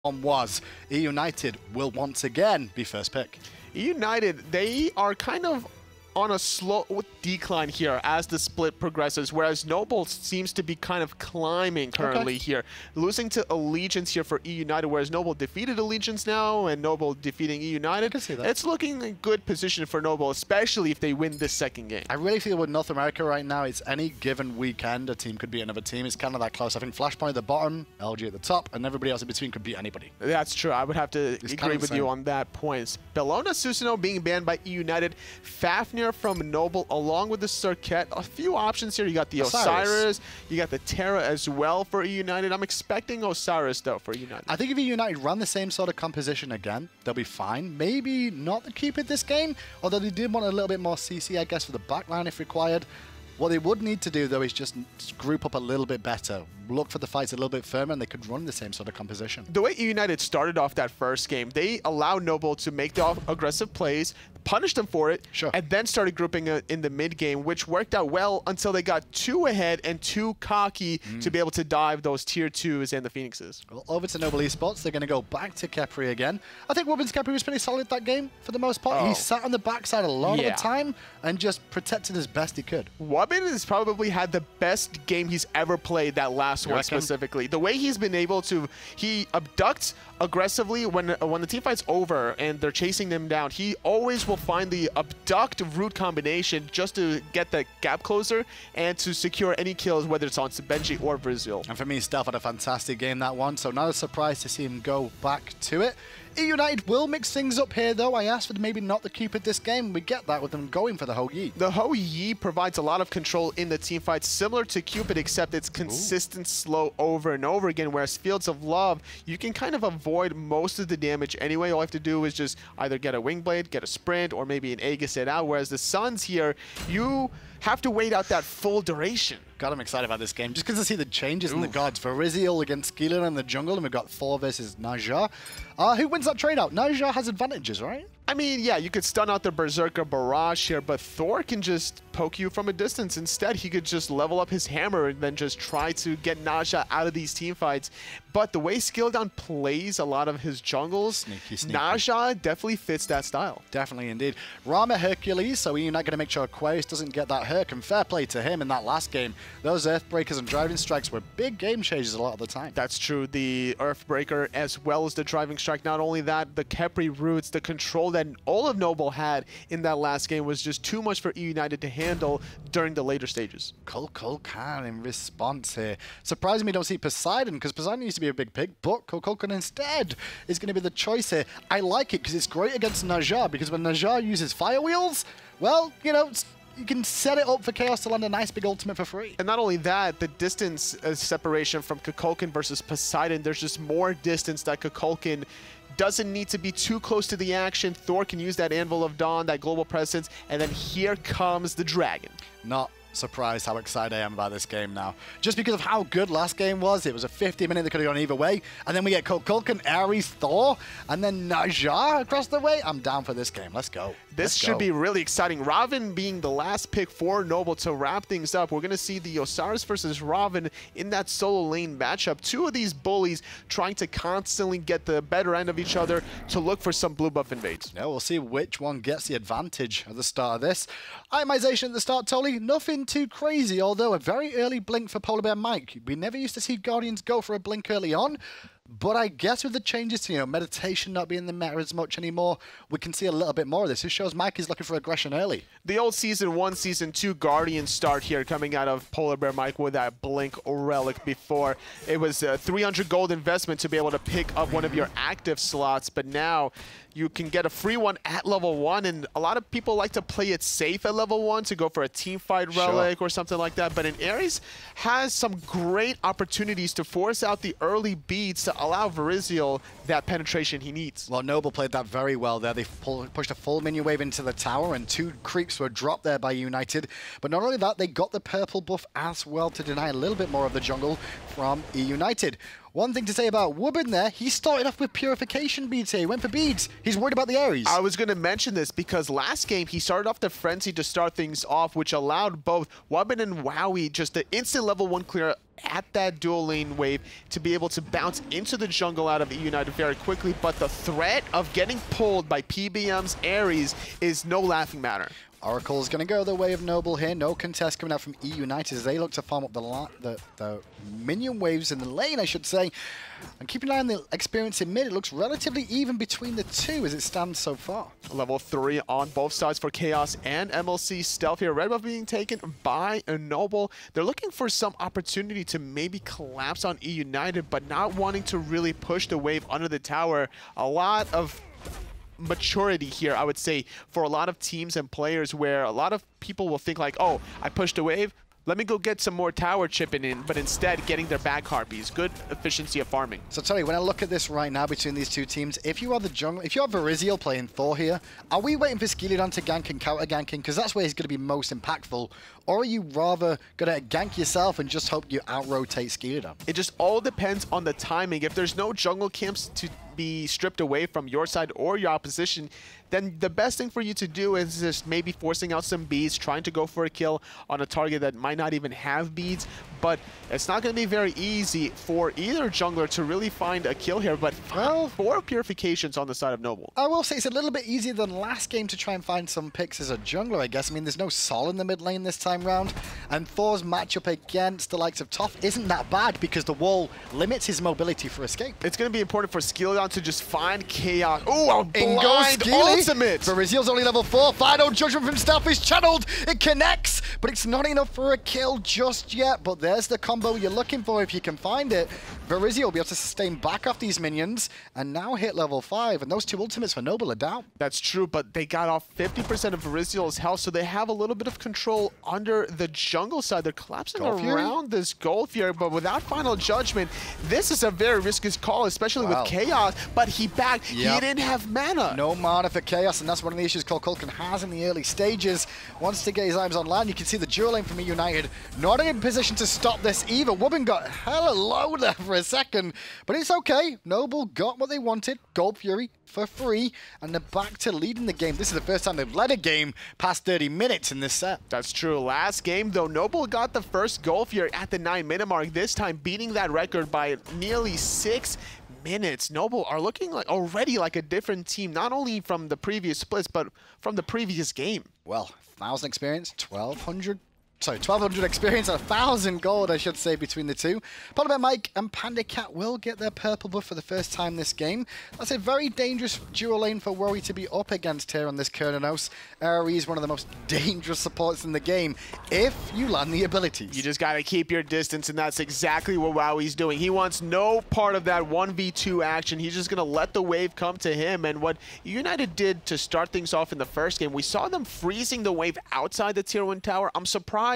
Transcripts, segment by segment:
one was eUnited will once again be first pick. eUnited, they are kind of on a slow decline here as the split progresses, whereas Noble seems to be kind of climbing currently here. Losing to Allegiance here for eUnited, whereas Noble defeated Allegiance now, and Noble defeating eUnited. I can see that. It's looking in good position for Noble, especially if they win this second game. I really feel with North America right now, it's any given weekend, a team could beat another team. It's kind of that close. I think Flashpoint at the bottom, LG at the top, and everybody else in between could beat anybody. That's true. I would have to agree with you on that point. Bellona Susanoo being banned by eUnited. Fafnir from Noble, along with the Circuit. A few options here. You got the Osiris, you got the Terra as well for eUnited. I'm expecting Osiris, though, for eUnited. I think if eUnited run the same sort of composition again, they'll be fine. Maybe not the Cupid this game, although they did want a little bit more CC, I guess, for the backline if required. What they would need to do, though, is just group up a little bit better. Look for the fights a little bit firmer, and they could run the same sort of composition. The way eUnited started off that first game, they allowed Noble to make the aggressive plays, punished them for it, and then started grouping in the mid game, which worked out well until they got too ahead and too cocky to be able to dive those tier 2s and the Phoenixes. Well, over to Noble Esports, they're going to go back to Khepri again. I think Wubbin's Khepri was pretty solid that game for the most part. He sat on the backside a lot of the time and just protected as best he could. Wubbin has probably had the best game he's ever played, that last one specifically. The way he's been able to, he abducts aggressively when the team fight's over and they're chasing them down. He always will find the abduct root combination just to get the gap closer and to secure any kills, whether it's on Benji or Brazil. And for me, Stealth had a fantastic game that one, so not a surprise to see him go back to it. eUnited will mix things up here, though. I asked for maybe not the Cupid this game. We get that with them going for the Ho Yi. The Ho Yi provides a lot of control in the team fight, similar to Cupid, except it's consistent, slow over and over again, whereas Fields of Love, you can kind of avoid most of the damage anyway. All you have to do is just either get a Wing Blade, get a Sprint, or maybe an Aegis it out, whereas the Suns here, you have to wait out that full duration. God, I'm excited about this game just because I see the changes in the gods. Verizial against Skillan in the jungle, and we've got Thor versus Naja. Who wins that trade out? Naja has advantages, right? I mean, yeah, you could stun out the Berserker Barrage here, but Thor can just poke you from a distance. Instead, he could just level up his hammer and then just try to get Naja out of these team fights. But the way Skilldown plays a lot of his jungles, sneaky. Naja definitely fits that style. Definitely, indeed. Rama Hercules, so you're not going to make sure Aquarius doesn't get that Herc, and fair play to him in that last game. Those Earthbreakers and Driving Strikes were big game changers a lot of the time. That's true. The Earthbreaker as well as the Driving Strike. Not only that, the Khepri roots, the control that all of Noble had in that last game was just too much for eUnited to handle during the later stages. Kukulkan in response here. Surprising me don't see Poseidon, because Poseidon used to be a big pick, but Kukulkan instead is going to be the choice here. I like it because it's great against Naja, because when Naja uses Fire Wheels, well, you know, you can set it up for Chaos to land a nice big ultimate for free. And not only that, the distance separation from Kukulkan versus Poseidon, there's just more distance that Kukulkan doesn't need to be too close to the action. Thor can use that Anvil of Dawn, that global presence, and then here comes the dragon. Not surprised how excited I am about this game now. Just because of how good last game was. It was a 50-minute that could have gone either way. And then we get Kukulkan, Ares, Thor, and then Naja across the way. I'm down for this game. Let's go. This should be really exciting. Raven being the last pick for Noble to wrap things up. We're going to see the Osiris versus Raven in that solo lane matchup. Two of these bullies trying to constantly get the better end of each other to look for some blue buff invades. Yeah, we'll see which one gets the advantage at the start of this. Itemization at the start, totally nothing too crazy, although a very early blink for Polar Bear Mike. We never used to see Guardians go for a blink early on. But I guess with the changes to, meditation not being the meta as much anymore, we can see a little bit more of this. This shows Mike is looking for aggression early. The old Season 1, Season 2 Guardian start here coming out of Polar Bear Mike with that Blink Relic before. It was a 300 gold investment to be able to pick up one of your active slots, but now you can get a free one at level 1, and a lot of people like to play it safe at level 1 to go for a team fight relic or something like that, but Ares has some great opportunities to force out the early beats to allow Verizial that penetration he needs. Well, Noble played that very well there. They pushed a full minion wave into the tower, and 2 creeps were dropped there by eUnited. But not only that, they got the purple buff as well to deny a little bit more of the jungle from eUnited. One thing to say about Wubbin there, he started off with purification beads here. He went for beads. He's worried about the Ares. I was going to mention this because last game he started off the Frenzy to start things off, which allowed both Wubbin and Wowie just the instant level 1 clear at that dual lane wave to be able to bounce into the jungle out of eUnited very quickly, but the threat of getting pulled by PBM's Ares is no laughing matter. Oracle's going to go the way of Noble here. No contest coming out from eUnited as they look to farm up the minion waves in the lane, I should say. And keeping an eye on the experience in mid, it looks relatively even between the two as it stands so far. Level 3 on both sides for Chaos and MLC Stealth here. Red buff being taken by a Noble. They're looking for some opportunity to maybe collapse on eUnited, but not wanting to really push the wave under the tower. A lot of maturity here, I would say, for a lot of teams and players, where a lot of people will think like, oh, I pushed a wave, let me go get some more tower chipping in, but instead getting their back harpies. Good efficiency of farming. So Tony, when I look at this right now between these two teams, if you are the jungle, if you have Viriziel playing Thor here, are we waiting for Skeleton to gank and counter ganking? Because that's where he's going to be most impactful. Or are you rather going to gank yourself and just hope you out-rotate Skeleton? It just all depends on the timing. If there's no jungle camps to be stripped away from your side or your opposition, then the best thing for you to do is just maybe forcing out some beads, trying to go for a kill on a target that might not even have beads. But it's not going to be very easy for either jungler to really find a kill here. But well, 4 purifications on the side of Noble. I will say it's a little bit easier than last game to try and find some picks as a jungler, I guess. I mean, there's no Sol in the mid lane this time round. And Thor's matchup against the likes of Toph isn't that bad because the wall limits his mobility for escape. It's going to be important for Skeleton to just find Chaos. Oh, a blind ultimate! Viriziel's only level 4. Final Judgment from Stealth is channeled. It connects, but it's not enough for a kill just yet. But there's the combo you're looking for if you can find it. Viriziel will be able to sustain back off these minions and now hit level 5. And those 2 ultimates for Noble are down. That's true, but they got off 50% of Viriziel's health, so they have a little bit of control under the jungle side. They're collapsing around this Gold Fury, but without Final Judgment, this is a very risky call, especially with Chaos. But he backed. He didn't have mana. No mana for Chaos, and that's one of the issues Kulkan has in the early stages. Wants to get his items online. You can see the dual lane from eUnited not in position to stop this either. Wubben got hella low there for a second, but it's okay. Noble got what they wanted. Gold Fury for free, and they're back to leading the game. This is the first time they've led a game past 30 minutes in this set. That's true. Last game, though, Noble got the first Gold Fury at the 9-minute mark, this time beating that record by nearly 6 minutes. Noble are looking like already like a different team, not only from the previous splits, but from the previous game. Well, 1,000 experience, 1,200 experience, 1,000 gold, I should say, between the two. Polar Bear Mike and Panda Cat will get their purple buff for the first time this game. That's a very dangerous dual lane for Worry to be up against here on this Kernanos. Ares is one of the most dangerous supports in the game if you land the abilities. You just got to keep your distance, and that's exactly what Wowie's doing. He wants no part of that 1v2 action. He's just going to let the wave come to him. And what United did to start things off in the first game, we saw them freezing the wave outside the tier 1 tower. I'm surprised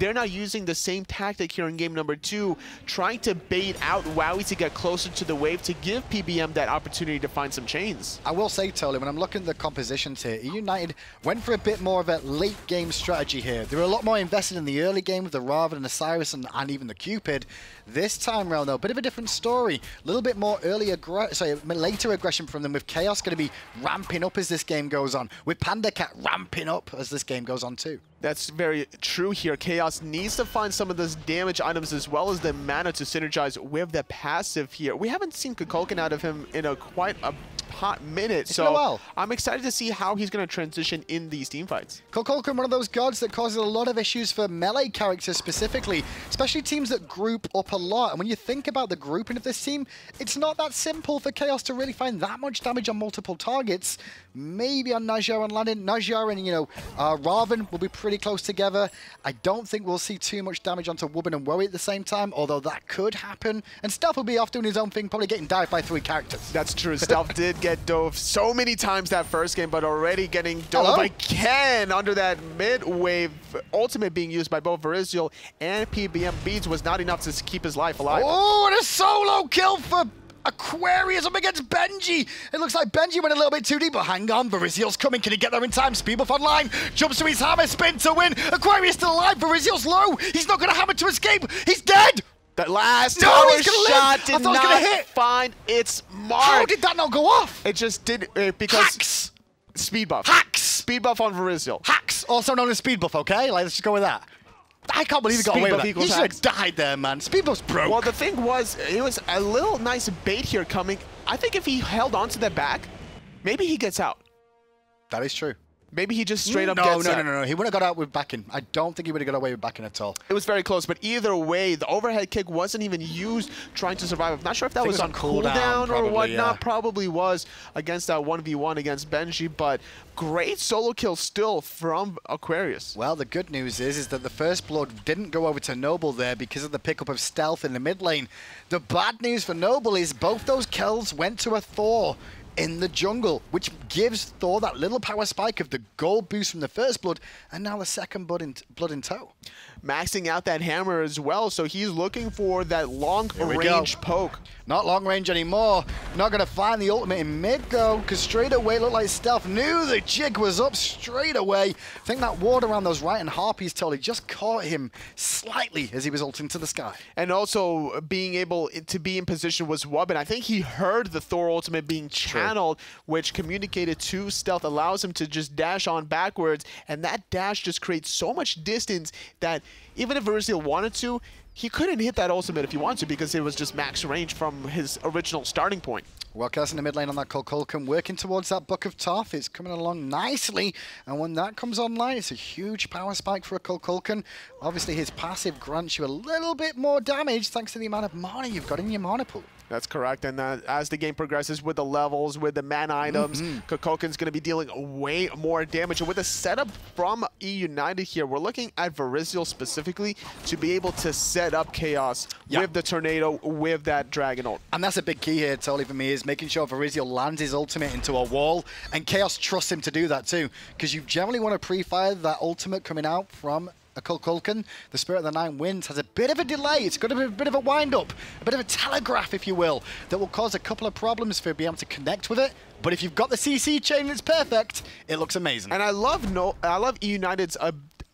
they're not using the same tactic here in game number 2, trying to bait out Wowie to get closer to the wave to give PBM that opportunity to find some chains. I will say, Tolly, when I'm looking at the compositions here, United went for a bit more of a late game strategy here. They were a lot more invested in the early game with the Raven and the Cyrus and even the Cupid. This time around, though, a bit of a different story. A little bit more later aggression from them, with Chaos going to be ramping up as this game goes on, with Panda Cat ramping up as this game goes on too. That's very true here. Chaos needs to find some of those damage items as well as the mana to synergize with the passive here. We haven't seen Kukulkan out of him in quite a hot minute, so I'm excited to see how he's going to transition in these team fights. Kukulkan, one of those gods that causes a lot of issues for melee characters specifically, especially teams that group up a lot. And when you think about the grouping of this team, it's not that simple for Chaos to really find that much damage on multiple targets. Maybe on Najjar and Landon. Najjar and, Raven will be pretty close together. I don't think we'll see too much damage onto Wubben and Worry at the same time, although that could happen. And Stealth will be off doing his own thing, probably getting dived by 3 characters. That's true. Stealth did get dove so many times that first game, but already getting dove again under that mid-wave ultimate being used by both Viriziel and PBM. Beads was not enough to keep his life alive. Oh, and a solo kill for Aquarius up against Benji. It looks like Benji went a little bit too deep, but hang on, Viriziel's coming. Can he get there in time? Speed buff online. Jumps to his hammer, spin to win. Aquarius still alive. Viriziel's low. He's not going to hammer to escape. He's dead. That last tower shot did not find its mark. How did that not go off? It just did because hacks. Speed buff. Hacks. Speed buff on Viriziel. Hacks, also known as speed buff, okay? Let's just go with that. I can't believe he got away with that. He should have died there, man. Speed buff's broke. Well, the thing was, it was a little nice bait here coming. I think if he held on to the back, maybe he gets out. That is true. Maybe he just straight up gets out. No. He wouldn't have got out with backing. I don't think he would have got away with backing at all. It was very close, but either way, the overhead kick wasn't even used trying to survive. I'm not sure if that was on cooldown or whatnot. Yeah. Probably was against that 1v1 against Benji, but great solo kill still from Aquarius. Well, the good news is that the first blood didn't go over to Noble there because of the pickup of stealth in the mid lane. The bad news for Noble is both those kills went to a Thor in the jungle, which gives Thor that little power spike of the gold boost from the first blood, and now the second blood in tow. Maxing out that hammer as well, so he's looking for that long-range poke. Not long range anymore. Not going to find the ultimate in mid, though, because straight away looked like Stealth knew the jig was up straight away. I think that ward around those right-hand harpies totally just caught him slightly as he was ulting to the sky. And also being able to be in position was Wubbin. I think he heard the Thor ultimate being channeled, which communicated to Stealth, allows him to just dash on backwards, and that dash just creates so much distance that even if Verizil wanted to, he couldn't hit that ultimate if he wanted to because it was just max range from his original starting point. Well, Chaos in the mid lane on that Kulkulkan, working towards that Book of Toth. It's coming along nicely, and when that comes online, it's a huge power spike for a Kulkulkan. Obviously, his passive grants you a little bit more damage thanks to the amount of mana you've got in your mana pool. That's correct, and as the game progresses with the levels, with the mana items, Kulkulkan's going to be dealing way more damage. And with the setup from eUnited here, we're looking at Verizil specifically to be able to set up Chaos with the Tornado, with that Dragon ult. And that's a big key here, totally, for me, is making sure Verizil lands his ultimate into a wall, and Chaos trusts him to do that too, because you generally want to pre-fire that ultimate coming out from a Kulkulkan. The Spirit of the Nine Winds has a bit of a delay. It's got a bit of a wind-up, a bit of a telegraph, if you will, that will cause a couple of problems for being able to connect with it. But if you've got the CC chain and it's perfect, it looks amazing. And I love eUnited's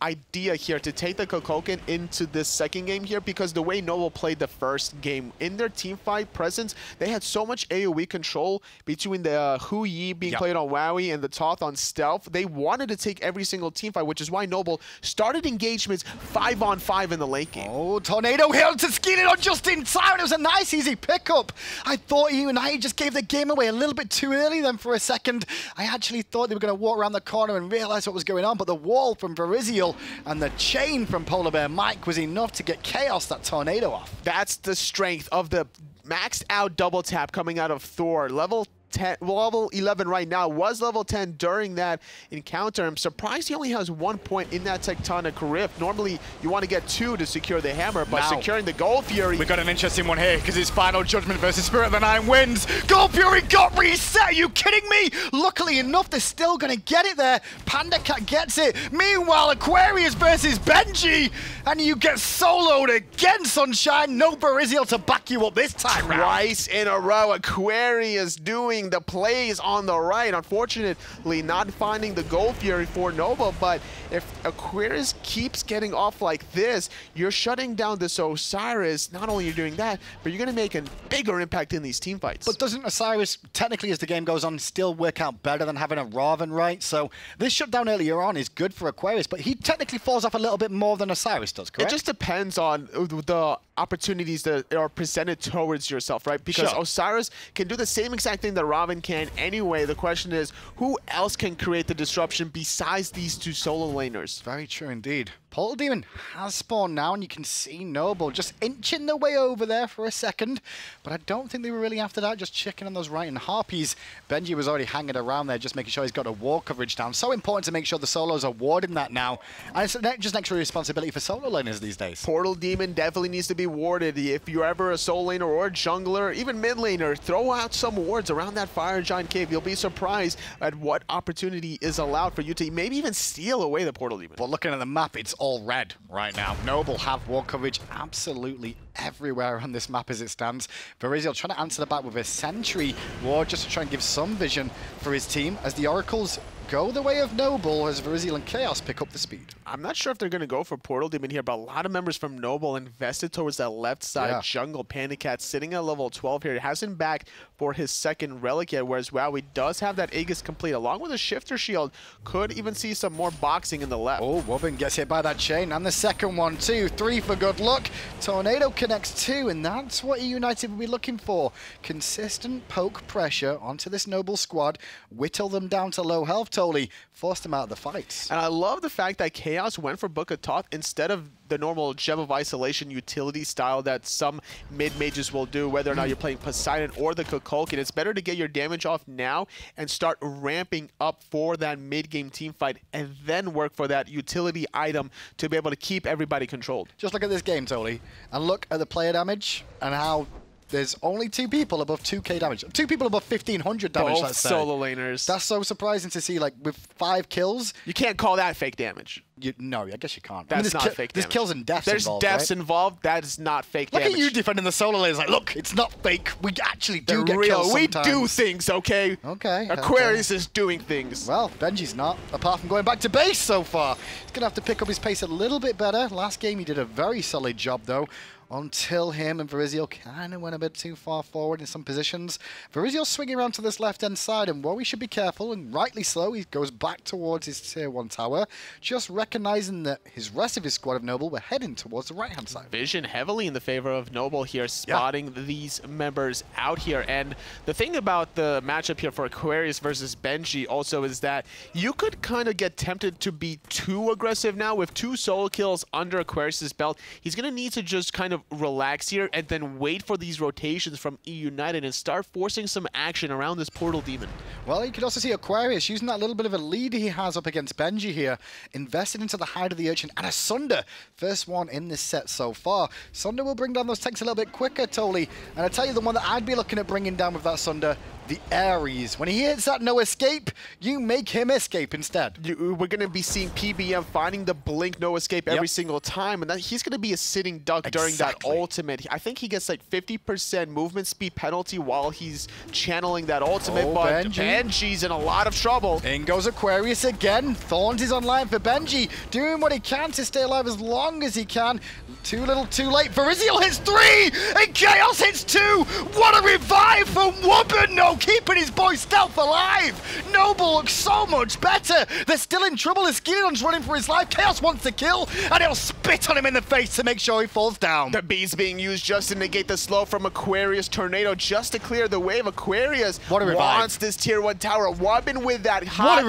idea here to take the Kulkulkan into this second game here, because the way Noble played the first game in their teamfight presence, they had so much AoE control between the Hu Yi being played on Wowie and the Toth on Stealth. They wanted to take every single teamfight, which is why Noble started engagements 5-on-5 in the late game. Oh, Tornado here to skin it on just in time. It was a nice, easy pickup. I thought eUnited just gave the game away a little bit too early then for a second. I actually thought they were going to walk around the corner and realize what was going on, but the wall from Verizil and the chain from Polar Bear Mike was enough to get Chaos that Tornado off. That's the strength of the maxed out double tap coming out of Thor. Level 11 right now, was level 10 during that encounter. I'm surprised he only has 1 point in that Tectonic Rift. Normally, you want to get 2 to secure the hammer, but securing the Gold Fury... We've got an interesting one here, because it's Final Judgment versus Spirit of the Nine Winds. Gold Fury got reset! Are you kidding me? Luckily enough, they're still going to get it there. Panda Cat gets it. Meanwhile, Aquarius versus Benji, and you get soloed again, Sunshine. No Verizil to back you up this time round. Twice in a row, Aquarius doing the plays on the right. Unfortunately, not finding the Gold Fury for Nova, but if Aquarius keeps getting off like this, you're shutting down this Osiris. Not only are you doing that, but you're going to make a bigger impact in these team fights. But doesn't Osiris, technically as the game goes on, still work out better than having a Raven, right? So this shutdown earlier on is good for Aquarius, but he technically falls off a little bit more than Osiris does, correct? It just depends on the opportunities that are presented towards yourself, right? Because Osiris can do the same exact thing that Raven can anyway. The question is, who else can create the disruption besides these two solo laners? Very true indeed. Portal Demon has spawned now, and you can see Noble just inching their way over there for a second, but I don't think they were really after that, just checking on those right-hand harpies. Benji was already hanging around there, just making sure he's got a ward coverage down. So important to make sure the solos are warding that now, and it's just an extra responsibility for solo laners these days. Portal Demon definitely needs to be warded. If you're ever a solo laner or a jungler, even mid laner, throw out some wards around that Fire Giant Cave. You'll be surprised at what opportunity is allowed for you to maybe even steal away the Portal Demon. But looking at the map, it's all red right now. Noble have ward coverage absolutely everywhere on this map as it stands. Verizio trying to answer the back with a sentry ward just to try and give some vision for his team as the Oracles go the way of Noble as Verizio and Chaos pick up the speed. I'm not sure if they're going to go for Portal Demon here, but a lot of members from Noble invested towards that left side jungle. Panic Cat sitting at level 12 here. He hasn't backed for his second relic yet, whereas Wowie does have that Aegis complete along with a Shifter Shield. Could even see some more boxing in the left. Oh, Wobbin gets hit by that chain, and the second one too. 3 for good luck. Tornado connects 2, and that's what eUnited will be looking for. Consistent poke pressure onto this Noble squad, whittle them down to low health. Totally forced them out of the fights. And I love the fact that Chaos went for Book of Thoth instead of the normal Gem of Isolation utility style that some mid-mages will do, whether or not you're playing Poseidon or the Kukulkan. It's better to get your damage off now and start ramping up for that mid-game team fight and then work for that utility item to be able to keep everybody controlled. Just look at this game, Toli, and look at the player damage and how there's only 2 people above 2k damage. 2 people above 1500 damage, Both let's say. solo laners. That's so surprising to see, like, with 5 kills. You can't call that fake damage. No, I guess you can't. That's not fake damage. There's kills and deaths involved, There's deaths right? involved. That is not fake damage. Look at you defending the solo layers. Like, look, it's not fake. We actually do get real. kills sometimes. We do things, okay? Okay. Aquarius is doing things. Well, Benji's not, apart from going back to base so far. He's going to have to pick up his pace a little bit better. Last game, he did a very solid job, though, until him and Verizio kind of went a bit too far forward in some positions. Verizio's swinging around to this left-hand side, and Wowie should be careful, and rightly so. He goes back towards his Tier 1 tower, just recognizing that his rest of his squad of Noble were heading towards the right-hand side. Vision heavily in the favor of Noble here, spotting these members out here. And the thing about the matchup here for Aquarius versus Benji also is that you could kind of get tempted to be too aggressive now. With 2 solo kills under Aquarius's belt, he's going to need to just kind of relax here and then wait for these rotations from eUnited and start forcing some action around this Portal Demon. Well, you can also see Aquarius using that little bit of a lead he has up against Benji here, invested into the Hide of the Urchin and a Sunder. First one in this set so far. Sunder will bring down those tanks a little bit quicker, Toli. And I tell you, the one that I'd be looking at bringing down with that Sunder, the Ares. When he hits that no escape, you make him escape instead. We're going to be seeing PBM finding the blink no escape every single time, and he's going to be a sitting duck during that ultimate. I think he gets like 50% movement speed penalty while he's channeling that ultimate, but Benji's in a lot of trouble. In goes Aquarius again. Thorns is online for Benji, doing what he can to stay alive as long as he can. Too little, too late. Verizio hits 3, and Chaos hits 2. What a revive for Wobbin! No, keeping his boy Stealth alive. Noble looks so much better. They're still in trouble as Gideon's running for his life. Chaos wants to kill, and he'll spit on him in the face to make sure he falls down. The bees being used just to negate the slow from Aquarius Tornado, just to clear the wave. Aquarius wants this Tier 1 tower. Wobbin with that hot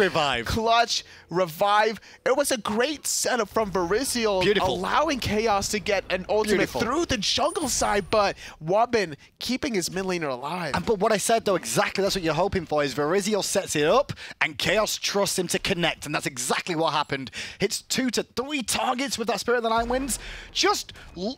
clutch revive. It was a great setup from Verizio, allowing Chaos to get an ultimate through the jungle side, but Wobbin keeping his mid laner alive. But what I said, though, exactly that's what you're hoping for, is Verizio sets it up, and Chaos trusts him to connect, and that's exactly what happened. Hits 2 to 3 targets with that Spirit of the Night wins. Just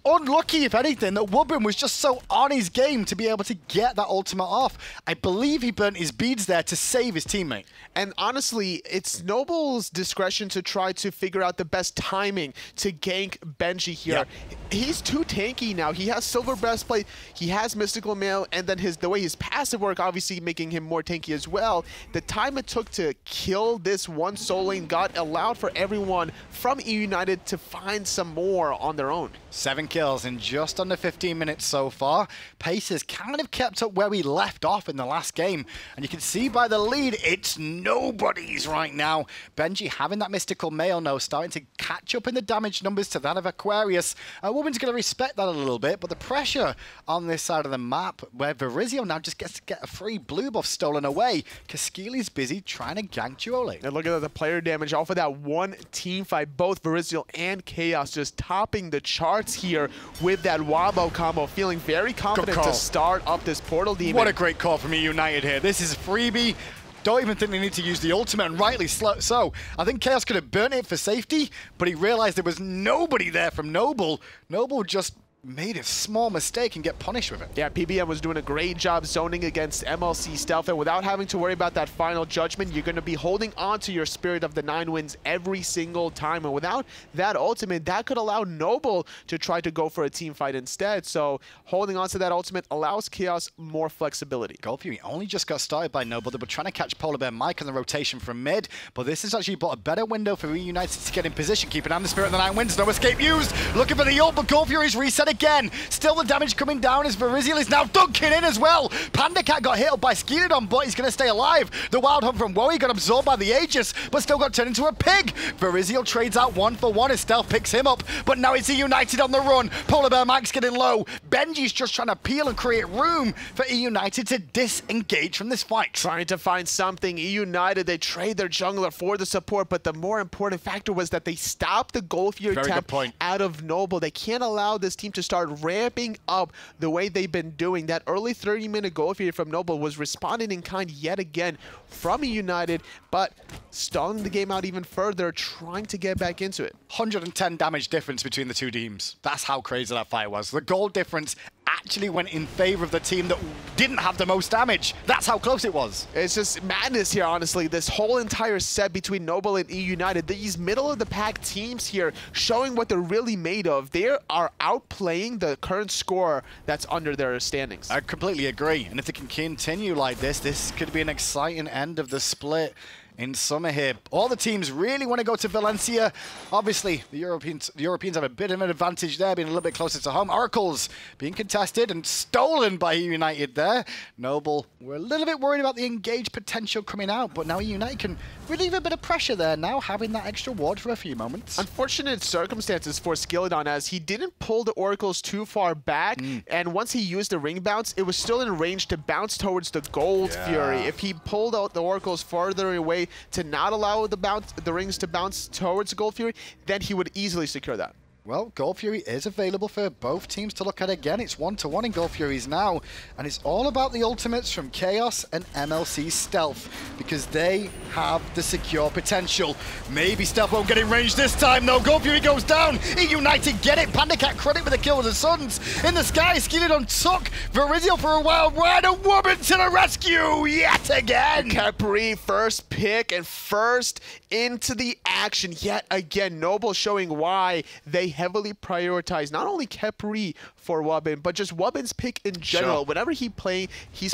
unlucky, if anything, that Wobbin was just so on his game to be able to get that ultimate off. I believe he burnt his beads there to save his teammate. And honestly, it's Noble's discretion to try to figure out the best timing to gank Benji here. He's too tanky now. He has Silver Breastplate, he has Mystical Mail, and then the way his passive work obviously making him more tanky as well. The time it took to kill this one soul lane got allowed for everyone from eUnited to find some more on their own. 7 kills in just under 15 minutes so far. Pace has kind of kept up where we left off in the last game, and you can see by the lead, it's nobody's right now. Benji having that Mystical Mail now, starting to catch up in the damage numbers to that of Aquarius. Woman's going to respect that a little bit, but the pressure on this side of the map, where Verizio now just gets to get a free blue buff stolen away. Kaskili's busy trying to gank Duole. And look at the player damage off of that one team fight. Both Verizio and Chaos just topping the charts here with that Wabo combo. Feeling very confident to start up this Portal Demon. What a great call from eUnited here. This is a freebie. Don't even think they need to use the ultimate, and rightly so. I think Chaos could have burnt it for safety, but he realized there was nobody there from Noble. Noble just made a small mistake and get punished with it. Yeah, PBM was doing a great job zoning against MLC Stealth, and without having to worry about that final judgment, you're going to be holding on to your Spirit of the 9 wins every single time. And without that ultimate, that could allow Noble to try to go for a team fight instead. So holding on to that ultimate allows Chaos more flexibility. Gold Fury only just got started by Noble. They were trying to catch Polar Bear Mike on the rotation from mid, but this has actually brought a better window for eUnited to get in position. Keep an eye on the Spirit of the 9 wins. No escape used. Looking for the ult, but Gold Fury's reset again. Still the damage coming down as Veriziel is now dunking in as well. Panda Cat got hit up by Skeletron, but he's going to stay alive. The Wild Hunt from Wowie got absorbed by the Aegis, but still got turned into a pig. Veriziel trades out 1 for 1 as Stealth picks him up, but now it's eUnited on the run. Polar Bear Mike's getting low. Benji's just trying to peel and create room for eUnited to disengage from this fight. Trying to find something. eUnited, they trade their jungler for the support, but the more important factor was that they stopped the Gold Fury attempt out of Noble. They can't allow this team to start ramping up the way they've been doing. That early 30-minute Gold Fury from Noble was responding in kind yet again from eUnited, but stalling the game out even further, trying to get back into it. 110 damage difference between the two teams. That's how crazy that fight was. The gold difference actually went in favor of the team that didn't have the most damage. That's how close it was. It's just madness here, honestly. This whole entire set between Noble and eUnited, these middle-of-the-pack teams here showing what they're really made of. They are outplaying the current score that's under their standings. I completely agree. And if they can continue like this could be an exciting end of the split in summer here. All the teams really want to go to Valencia. Obviously, the Europeans have a bit of an advantage there, being a little bit closer to home. Oracle's being contested and stolen by eUnited there. Noble, we're a little bit worried about the engaged potential coming out, but now eUnited can relieve a bit of pressure there now, having that extra ward for a few moments. Unfortunate circumstances for Skeletron, as he didn't pull the Oracles too far back, and once he used the ring bounce, it was still in range to bounce towards the Gold Fury. If he pulled out the Oracles farther away to not allow the rings to bounce towards Gold Fury, then he would easily secure that. Well, Gold Fury is available for both teams to look at again. It's 1-1 in Gold Fury's now, and it's all about the ultimates from Chaos and MLC Stealth, because they have the secure potential. Maybe Stealth won't get in range this time, though. Gold Fury goes down. eUnited get it. Panda Cat credit with the kill of the Suns. In the sky, Skeletron took Veriziel for a wild ride, and Woman to the rescue yet again. Capri first pick and first into the action yet again. Noble showing why they heavily prioritize not only Capri for Wubbin, but just Wubbin's pick in general. Whenever he's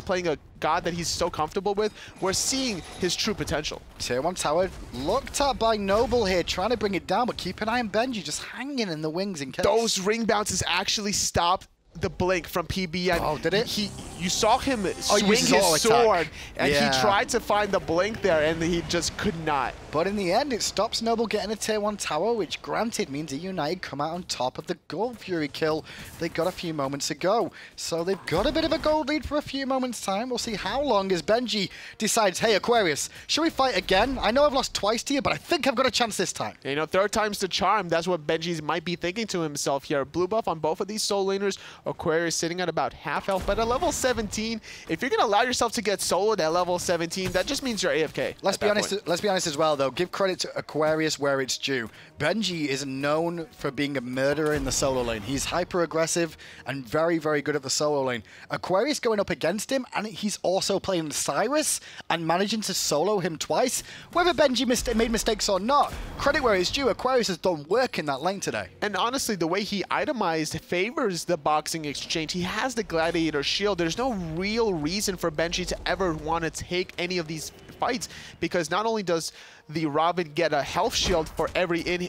playing a god that he's so comfortable with, we're seeing his true potential. Tier 1 tower looked at by Noble here, trying to bring it down, but keep an eye on Benji just hanging in the wings in case. Those ring bounces actually stopped the blink from PBN. Oh, did it? You saw him swing his sword, and he tried to find the blink there, and he just could not. But in the end, it stops Noble getting a tier 1 tower, which granted means eUnited come out on top of the Gold Fury kill they got a few moments ago. So they've got a bit of a gold lead for a few moments' time. We'll see how long as Benji decides, hey, Aquarius, should we fight again? I know I've lost twice to you, but I think I've got a chance this time. You know, third time's the charm. That's what Benji might be thinking to himself here. Blue buff on both of these soul laners. Aquarius sitting at about half health, but at level 17, if you're going to allow yourself to get soloed at level 17, that just means you're AFK. Let's be honest as well, though. Give credit to Aquarius where it's due. Benji is known for being a murderer in the solo lane. He's hyper aggressive and very, very good at the solo lane. Aquarius going up against him, and he's also playing Cyrus and managing to solo him twice. Whether Benji made mistakes or not, credit where it's due. Aquarius has done work in that lane today. And honestly, the way he itemized favors the boxing exchange. He has the Gladiator shield. There's no real reason for Benji to ever want to take any of these fights, because not only does the Robin get a health shield for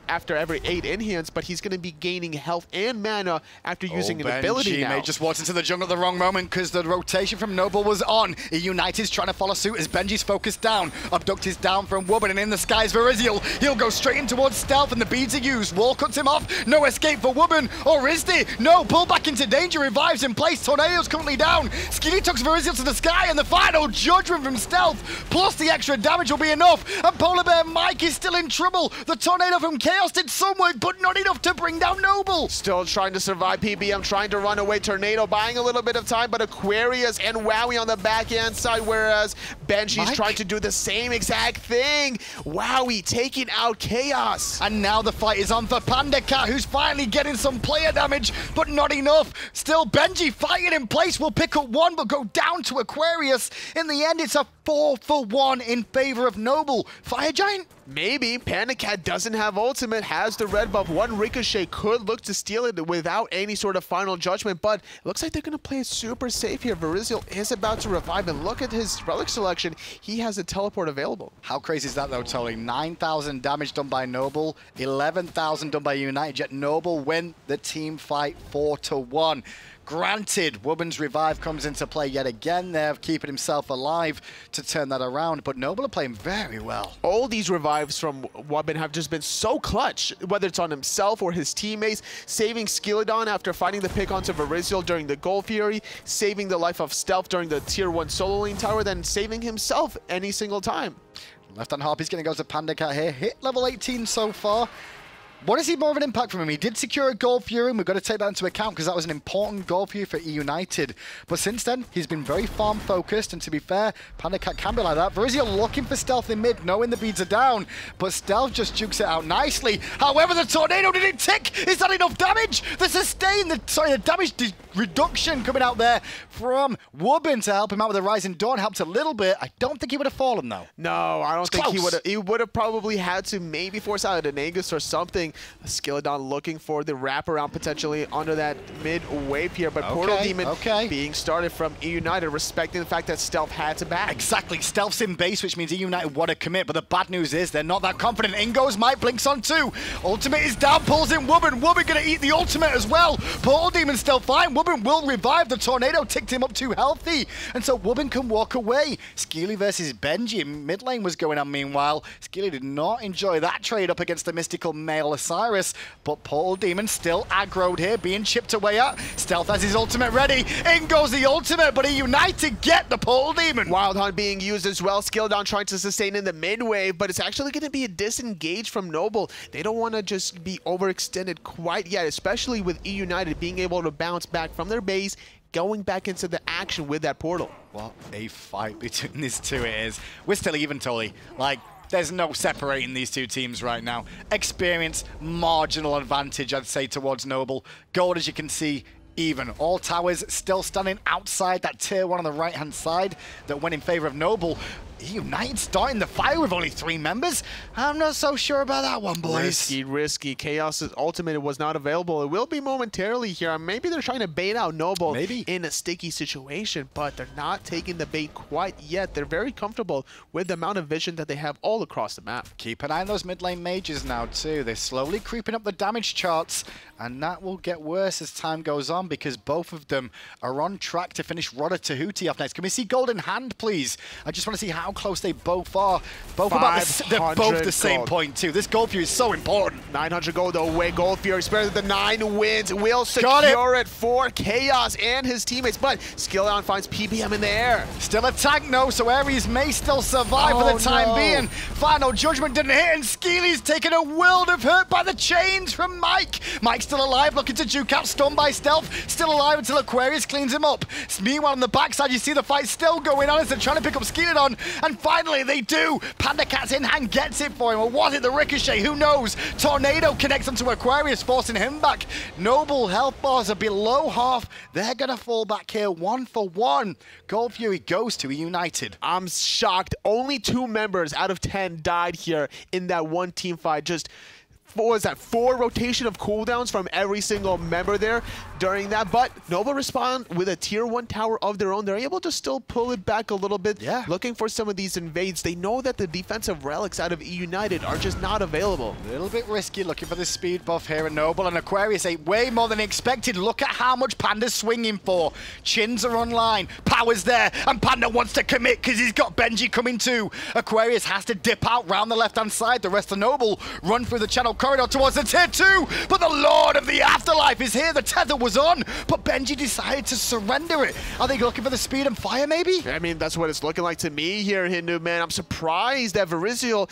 after every 8 in-hands, but he's going to be gaining health and mana after using an ability now. May just walked into the jungle at the wrong moment because the rotation from Noble was on. eUnited's trying to follow suit as Benji's focused down. Abduct is down from Wubbin, and in the skies Veriziel. He'll go straight in towards Stealth, and the beads are used. Wall cuts him off. No escape for Wubbin. Or is there? No, pull back into danger. Revives in place. Tornado's currently down. Skilly tucks Veriziel to the sky, and the final judgment from Stealth. Plus the the extra damage will be enough. And Polar Bear Mike is still in trouble. The tornado from Chaos did some work, but not enough to bring down Noble. Still trying to survive. PBM trying to run away. Tornado buying a little bit of time, but Aquarius and Wowie on the backhand side, whereas Benji's trying to do the same exact thing. Wowie taking out Chaos. And now the fight is on for Panda Cat, who's finally getting some player damage, but not enough. Still, Benji fighting in place will pick up one, but go down to Aquarius. In the end, it's a 4-for-1 in favor of Noble. Fire Giant? Maybe. Panda Cat doesn't have ultimate, has the red buff. One Ricochet could look to steal it without any sort of final judgment, but it looks like they're going to play it super safe here. Verizial is about to revive, and look at his relic selection. He has a teleport available. How crazy is that, though, Tolly? 9,000 damage done by Noble, 11,000 done by United, yet Noble win the team fight 4-1. Granted, Woman's revive comes into play yet again there, keeping himself alive to turn that around, but Noble are playing very well. All these revives from Wubben have just been so clutch, whether it's on himself or his teammates, saving Skilladon after fighting the pick onto Verizial during the Gold Fury, saving the life of Stealth during the Tier 1 solo lane tower, then saving himself any single time. Left-hand Harpy's going to go to Panda Cat here, hit level 18 so far. Want to see more of an impact from him? He did secure a Gold Fury, and we've got to take that into account because that was an important Gold Fury for eUnited. But since then, he's been very farm-focused, and to be fair, Panda Cat can be like that. Verizial looking for Stealth in mid, knowing the beads are down, but Stealth just jukes it out nicely. However, the Tornado didn't tick! Is that enough damage? The sustain, the damage reduction coming out there from Wubben to help him out with the Rising Dawn helped a little bit. I don't think he would have fallen, though. No, I don't think he would have. He would have probably had to maybe force out an Aegis or something. Skilladon looking for the wraparound potentially under that mid wave here, but Portal Demon being started from eUnited, respecting the fact that Stealth had to back. Exactly, Stealth's in base, which means eUnited want to commit, but the bad news is they're not that confident. In goes Mike, blinks on 2. Ultimate is down, pulls in Wubben. Wubben gonna eat the ultimate as well. Portal Demon still fine. Wubben will revive. The Tornado ticked him up too healthy, and so Wubben can walk away. Skilly versus Benji. Mid lane was going on meanwhile. Skilly did not enjoy that trade up against the mystical male Osiris, but Portal Demon still aggroed here, being chipped away at. Stealth has his ultimate ready. In goes the ultimate, but eUnited get the Portal Demon. Wild Hunt being used as well. Skilladon trying to sustain in the mid wave, but it's actually going to be a disengage from Noble. They don't want to just be overextended quite yet, especially with eUnited being able to bounce back from their base, going back into the action with that portal. What a fight between these two it is. We're still even, Tully. Like, there's no separating these two teams right now. Experience, marginal advantage, I'd say, towards Noble. Gold, as you can see, even. All towers still standing outside that tier 1 on the right-hand side that went in favor of Noble. eUnited starting the fire with only 3 members. I'm not so sure about that one, boys. Risky. Chaos's ultimate was not available. It will be momentarily here. Maybe they're trying to bait out Noble in a sticky situation, but they're not taking the bait quite yet. They're very comfortable with the amount of vision that they have all across the map. Keep an eye on those mid lane mages now, too. They're slowly creeping up the damage charts, and that will get worse as time goes on because both of them are on track to finish Rodder Tahuti off next. Can we see gold in hand, please? I just want to see how close they both are. Both they're both the same point too. This Gold Fury is so important. 900 gold away. Gold Fury spares the 9 wins. Will secure it for Chaos and his teammates, but Skilladon finds PBM in the air. Still a tank, no, so Ares may still survive for the time being. Final Judgment didn't hit, and Skeely's taken a world of hurt by the chains from Mike. Mike's still alive, looking to juke out, stunned by Stealth. Still alive until Aquarius cleans him up. Meanwhile, on the backside, you see the fight still going on as they're trying to pick up Skilladon. And finally, they do. Panda Cat's in hand gets it for him. Or was it the Ricochet? Who knows? Tornado connects onto Aquarius, forcing him back. Noble health bars are below half. They're going to fall back here 1 for 1. Gold Fury goes to eUnited. I'm shocked. Only 2 members out of 10 died here in that one team fight. Just... what was that, 4 rotation of cooldowns from every single member there during that, but Noble respond with a tier 1 tower of their own. They're able to still pull it back a little bit, looking for some of these invades. They know that the defensive relics out of eUnited are just not available. A little bit risky looking for the speed buff here, and Noble and Aquarius ate way more than expected. Look at how much Panda's swinging for. Chins are online, power's there, and Panda wants to commit because he's got Benji coming too. Aquarius has to dip out round the left-hand side. The rest of Noble run through the channel corridor towards the tier 2, but the Lord of the Afterlife is here. The tether was on, but Benji decided to surrender it. Are they looking for the speed and fire, maybe? I mean, that's what it's looking like to me here, Hindu, man. I'm surprised that Verizio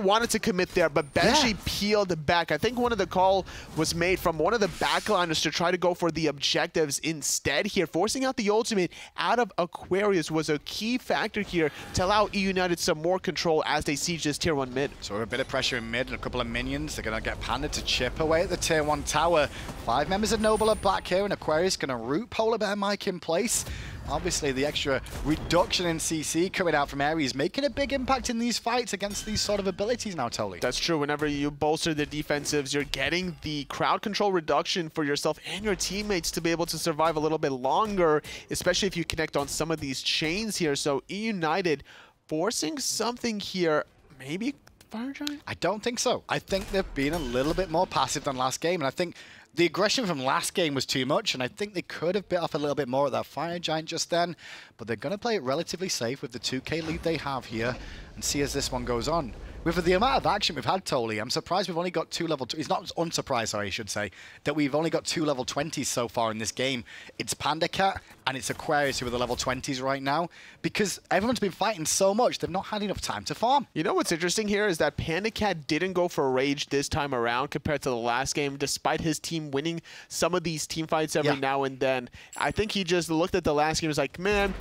wanted to commit there, but Benji peeled back. I think one of the call was made from one of the backliners to try to go for the objectives instead here. Forcing out the ultimate out of Aquarius was a key factor here to allow eUnited some more control as they siege this tier 1 mid. So a bit of pressure in mid and a couple of minions. They're going to get Panda to chip away at the tier 1 tower. 5 members of Noble are back here, and Aquarius going to root Polar Bear Mike in place. Obviously, the extra reduction in CC coming out from Ares, making a big impact in these fights against these sort of abilities now, Toli. That's true. Whenever you bolster the defensives, you're getting the crowd control reduction for yourself and your teammates to be able to survive a little bit longer, especially if you connect on some of these chains here. So eUnited forcing something here, maybe Fire Giant? I don't think so. I think they've been a little bit more passive than last game, and I think the aggression from last game was too much, and I think they could have bit off a little bit more at that Fire Giant just then, but they're going to play it relatively safe with the 2k lead they have here and see as this one goes on. With the amount of action we've had, Toli, I'm surprised we've only got 2 level 2. It's not unsurprised, sorry, I should say, that we've only got 2 level 20s so far in this game. It's Panda Cat and it's Aquarius who are the level 20s right now, because everyone's been fighting so much, they've not had enough time to farm. You know what's interesting here is that Panda Cat didn't go for Rage this time around compared to the last game, despite his team winning some of these team fights every now and then. I think he just looked at the last game and was like, man,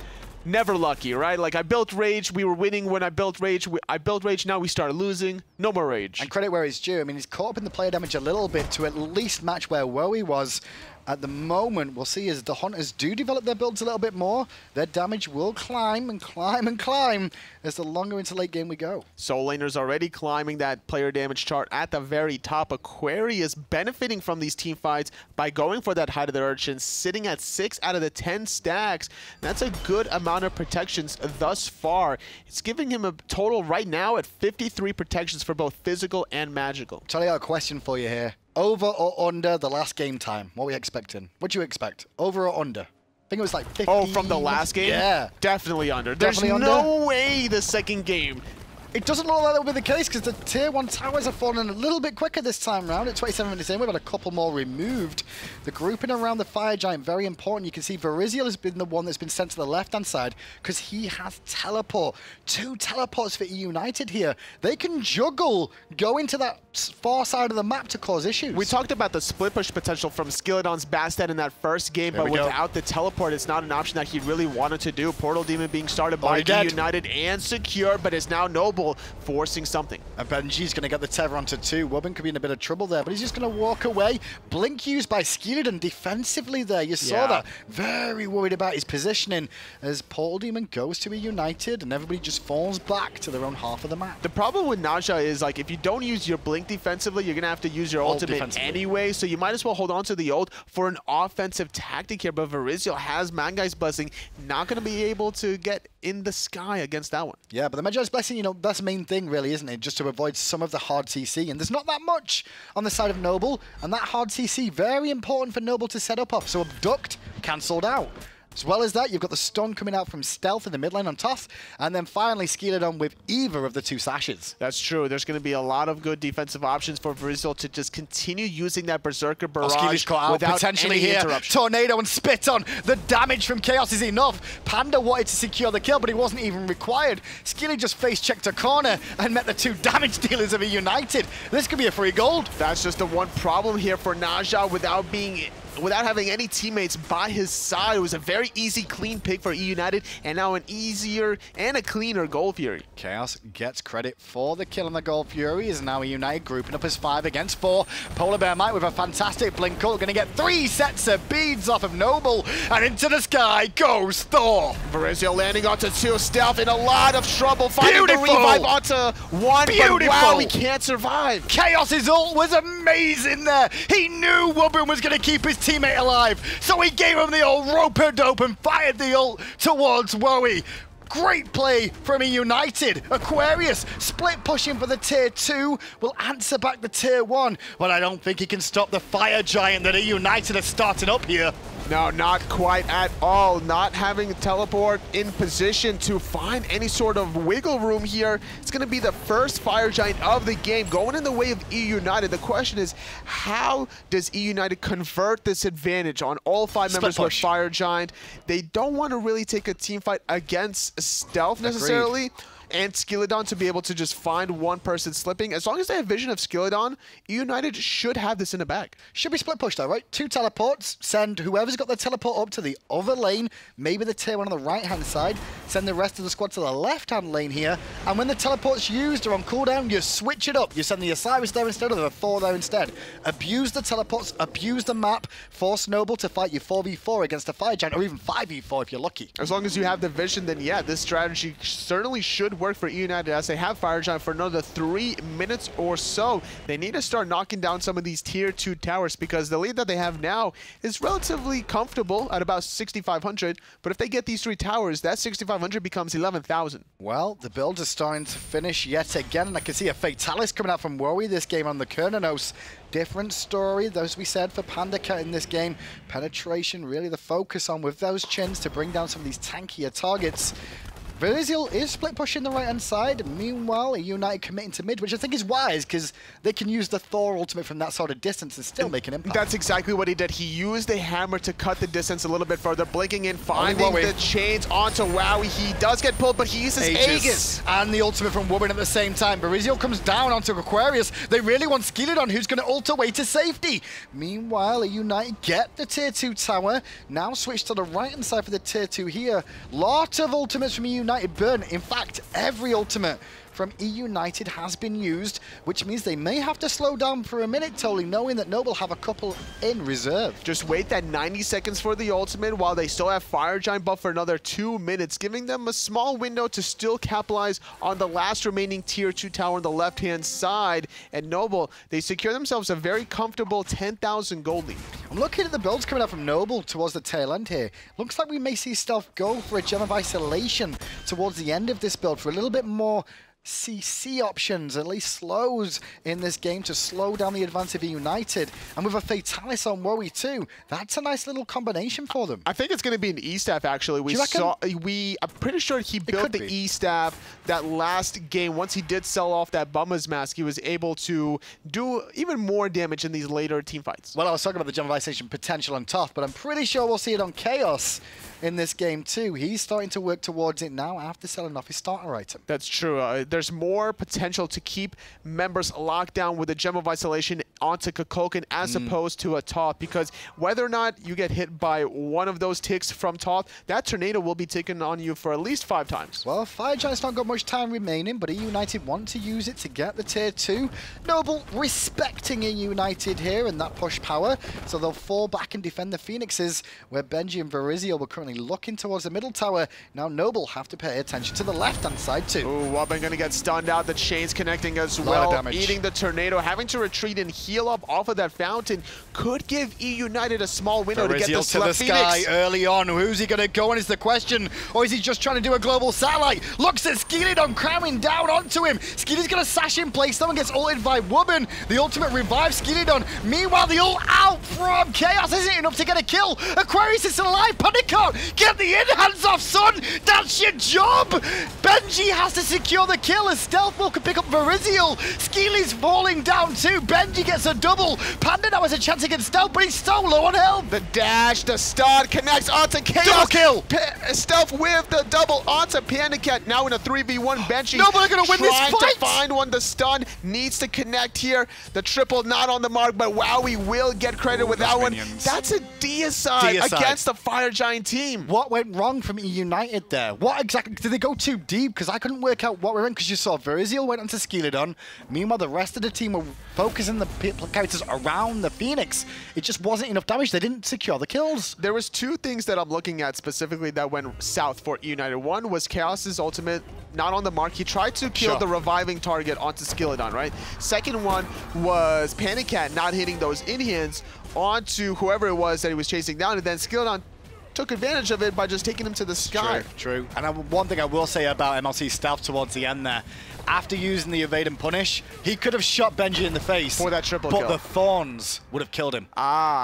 never lucky, right? Like, I built Rage, we were winning when I built Rage, I built Rage, now we started losing, no more Rage. And credit where it's due. I mean, he's caught up in the player damage a little bit to at least match where Wowie was. At the moment, we'll see as the Hunters do develop their builds a little bit more, their damage will climb and climb and climb as the longer into late game we go. Soul Laner's already climbing that player damage chart at the very top. Aquarius benefiting from these team fights by going for that Height of the Urchin, sitting at 6 out of the 10 stacks. That's a good amount of protections thus far. It's giving him a total right now at 53 protections for both physical and magical. Charlie, I got a question for you here. Over or under the last game time? What are we expecting? What do you expect? Over or under? I think it was like 50. Oh, from the last game? Yeah. Definitely under. Definitely There's under? no way the second game. It doesn't look like that will be the case because the tier 1 towers are falling a little bit quicker this time around. At 27 minutes in, we've had a couple more removed. The grouping around the Fire Giant, very important. You can see Verizio has been the one that's been sent to the left-hand side because he has teleport. 2 teleports for eUnited here. They can juggle, go into that far side of the map to cause issues. We talked about the split push potential from Skilladon's Bastet in that first game, but without the teleport, it's not an option that he really wanted to do. Portal Demon being started by eUnited and secure, but it's now Noble forcing something. And Benji's going to get the tether onto 2. Wobbin could be in a bit of trouble there, but he's just going to walk away. Blink used by Skilladon defensively there. You saw that. Very worried about his positioning as Portal Demon goes to eUnited and everybody just falls back to their own half of the map. The problem with Naja is, like, if you don't use your Blink defensively, you're going to have to use your ultimate anyway, so you might as well hold on to the ult for an offensive tactic here, but Verizio has Mangai's Blessing, not going to be able to get in the sky against that one. Yeah, but the Magi's Blessing, you know, that's the main thing really, isn't it? Just to avoid some of the hard CC, and there's not that much on the side of Noble, and that hard CC, very important for Noble to set up off, so Abduct cancelled out. As well as that, you've got the stun coming out from Stealth in the mid lane on Toth, and then finally Skilladon with either of the 2 sashes. That's true. There's going to be a lot of good defensive options for Verizio to just continue using that Berserker Barrage without potentially any here. interruption. Tornado and Spit on. The damage from Chaos is enough. Panda wanted to secure the kill, but it wasn't even required. Skilly just face-checked a corner and met the 2 damage dealers of eUnited. This could be a free gold. That's just the one problem here for Naja without having any teammates by his side. It was a very easy, clean pick for eUnited, and now an easier and a cleaner Gold Fury. Chaos gets credit for the kill on the Gold Fury, is now eUnited grouping up as 5 against 4. Polar Bear Mike with a fantastic blink ult, gonna get 3 sets of beads off of Noble, and into the sky goes Thor. Verizio landing onto 2, Stealth in a lot of trouble, finding the revive onto 1, but wow, he can't survive. Chaos's ult was amazing there. He knew Wobbin was gonna keep his teammate alive, so he gave him the old rope-a-dope and fired the ult towards Wowie. Great play from eUnited. Aquarius split pushing for the tier 2 will answer back the tier 1, but I don't think he can stop the Fire Giant that eUnited are starting up here. No, not quite at all. Not having teleport in position to find any sort of wiggle room here. It's going to be the first Fire Giant of the game going in the way of eUnited. The question is, how does eUnited convert this advantage on all 5 members with Fire Giant? They don't want to really take a team fight against Stealth necessarily. And Skilladon to be able to just find one person slipping. As long as they have vision of Skilladon, eUnited should have this in the bag. Should be split push though, right? 2 teleports, send whoever's got the teleport up to the other lane, maybe the tier 1 on the right-hand side, send the rest of the squad to the left-hand lane here, and when the teleport's used or on cooldown, you switch it up. You send the Osiris there instead or the Thor there instead. Abuse the teleports, abuse the map, force Noble to fight you 4v4 against a Fire Giant, or even 5v4 if you're lucky. As long as you have the vision, then yeah, this strategy certainly should work for eUnited as they have Fire Giant for another 3 minutes or so. They need to start knocking down some of these tier 2 towers because the lead that they have now is relatively comfortable at about 6,500, but if they get these 3 towers, that 6,500 becomes 11,000. Well, the builds are starting to finish yet again, and I can see a Fatalis coming out from Worry this game on the Kernanos. Different story, as we said, for Pandakat in this game. Penetration, really the focus on with those chins to bring down some of these tankier targets. Verizil is split pushing the right-hand side. Meanwhile, eUnited committing to mid, which I think is wise because they can use the Thor ultimate from that sort of distance and still make an impact. That's exactly what he did. He used the hammer to cut the distance a little bit further, blinking in, finding the chains onto Wowie. He does get pulled, but he uses Aegis. And the ultimate from Woman at the same time. Verizil comes down onto Aquarius. They really want Skilladon, who's going to ult away to safety. Meanwhile, eUnited get the tier 2 tower. Now switch to the right-hand side for the tier 2 here. Lot of ultimates from eUnited burn. In fact, every ultimate from eUnited has been used, which means they may have to slow down for a minute, totally knowing that Noble have a couple in reserve. Just wait that 90 seconds for the ultimate while they still have Fire Giant buff for another 2 minutes, giving them a small window to still capitalize on the last remaining tier 2 tower on the left-hand side. And Noble, they secure themselves a very comfortable 10,000 gold lead. I'm looking at the builds coming out from Noble towards the tail end here. Looks like we may see Stealth go for a Gem of Isolation towards the end of this build for a little bit more CC options, at least slows in this game to slow down the advance of eUnited. And with a Fatalis on Worry too, that's a nice little combination for them. I think it's going to be an E-Staff actually. I'm pretty sure he built the E-Staff that last game. Once he did sell off that Bummer's Mask, he was able to do even more damage in these later team fights. Well, I was talking about the Gem of Isolation potential on Toth, but I'm pretty sure we'll see it on Chaos in this game too. He's starting to work towards it now after selling off his starter item. That's true. There's more potential to keep members locked down with a Gem of Isolation onto Kukulkan as opposed to a Toth, because whether or not you get hit by one of those ticks from Toth, that tornado will be taken on you for at least 5 times. Well, Fire Giant's not got much time remaining, but eUnited want to use it to get the tier 2. Noble respecting eUnited here and that push power, so they'll fall back and defend the Phoenixes, where Benji and Verizio were currently looking towards the middle tower. Now Noble have to pay attention to the left-hand side too. Ooh, Wobbin gonna get stunned out. The chains connecting as well, eating the tornado. Having to retreat and heal up off of that fountain could give eUnited a small window to get this to the sky early on. Who's he gonna go on is the question, or is he just trying to do a global satellite? Looks at Skilladon cramming down onto him. Skilladon's gonna sash in place. Someone gets ulted by Wobbin. The ultimate revives Skilladon. Meanwhile, the ult out from Chaos isn't enough to get a kill. Aquarius is still alive. Pandicot, get the in-hands off, son. That's your job. Benji has to secure the kill as Stealth will can pick up Verizil. Skeely's falling down too. Benji gets a double. Panda now has a chance against Stealth, but he's so low on health. The dash, the stun connects onto Chaos. Double kill. Stealth with the double onto Pandakat. Now in a 3v1. Benji Nobody's gonna win this fight. Trying to find one. The stun needs to connect here. The triple not on the mark, but Wowie will get credit with that one. That's a deicide against the Fire Giant team. What went wrong from eUnited there? What exactly? Did they go too deep? Because I couldn't work out what went wrong, because you saw Verizil went onto Skilladon. Meanwhile, the rest of the team were focusing the characters around the Phoenix. It just wasn't enough damage. They didn't secure the kills. There was 2 things that I'm looking at specifically that went south for eUnited. One was Chaos's ultimate not on the mark. He tried to kill the reviving target onto Skilladon, right? Second one was Pandakat not hitting those in-hands onto whoever it was that he was chasing down, and then Skilladon took advantage of it by just taking him to the sky. True. And one thing I will say about MLC Stealth towards the end there, after using the evade and punish, he could have shot Benji in the face. For that triple kill. But the thorns would have killed him.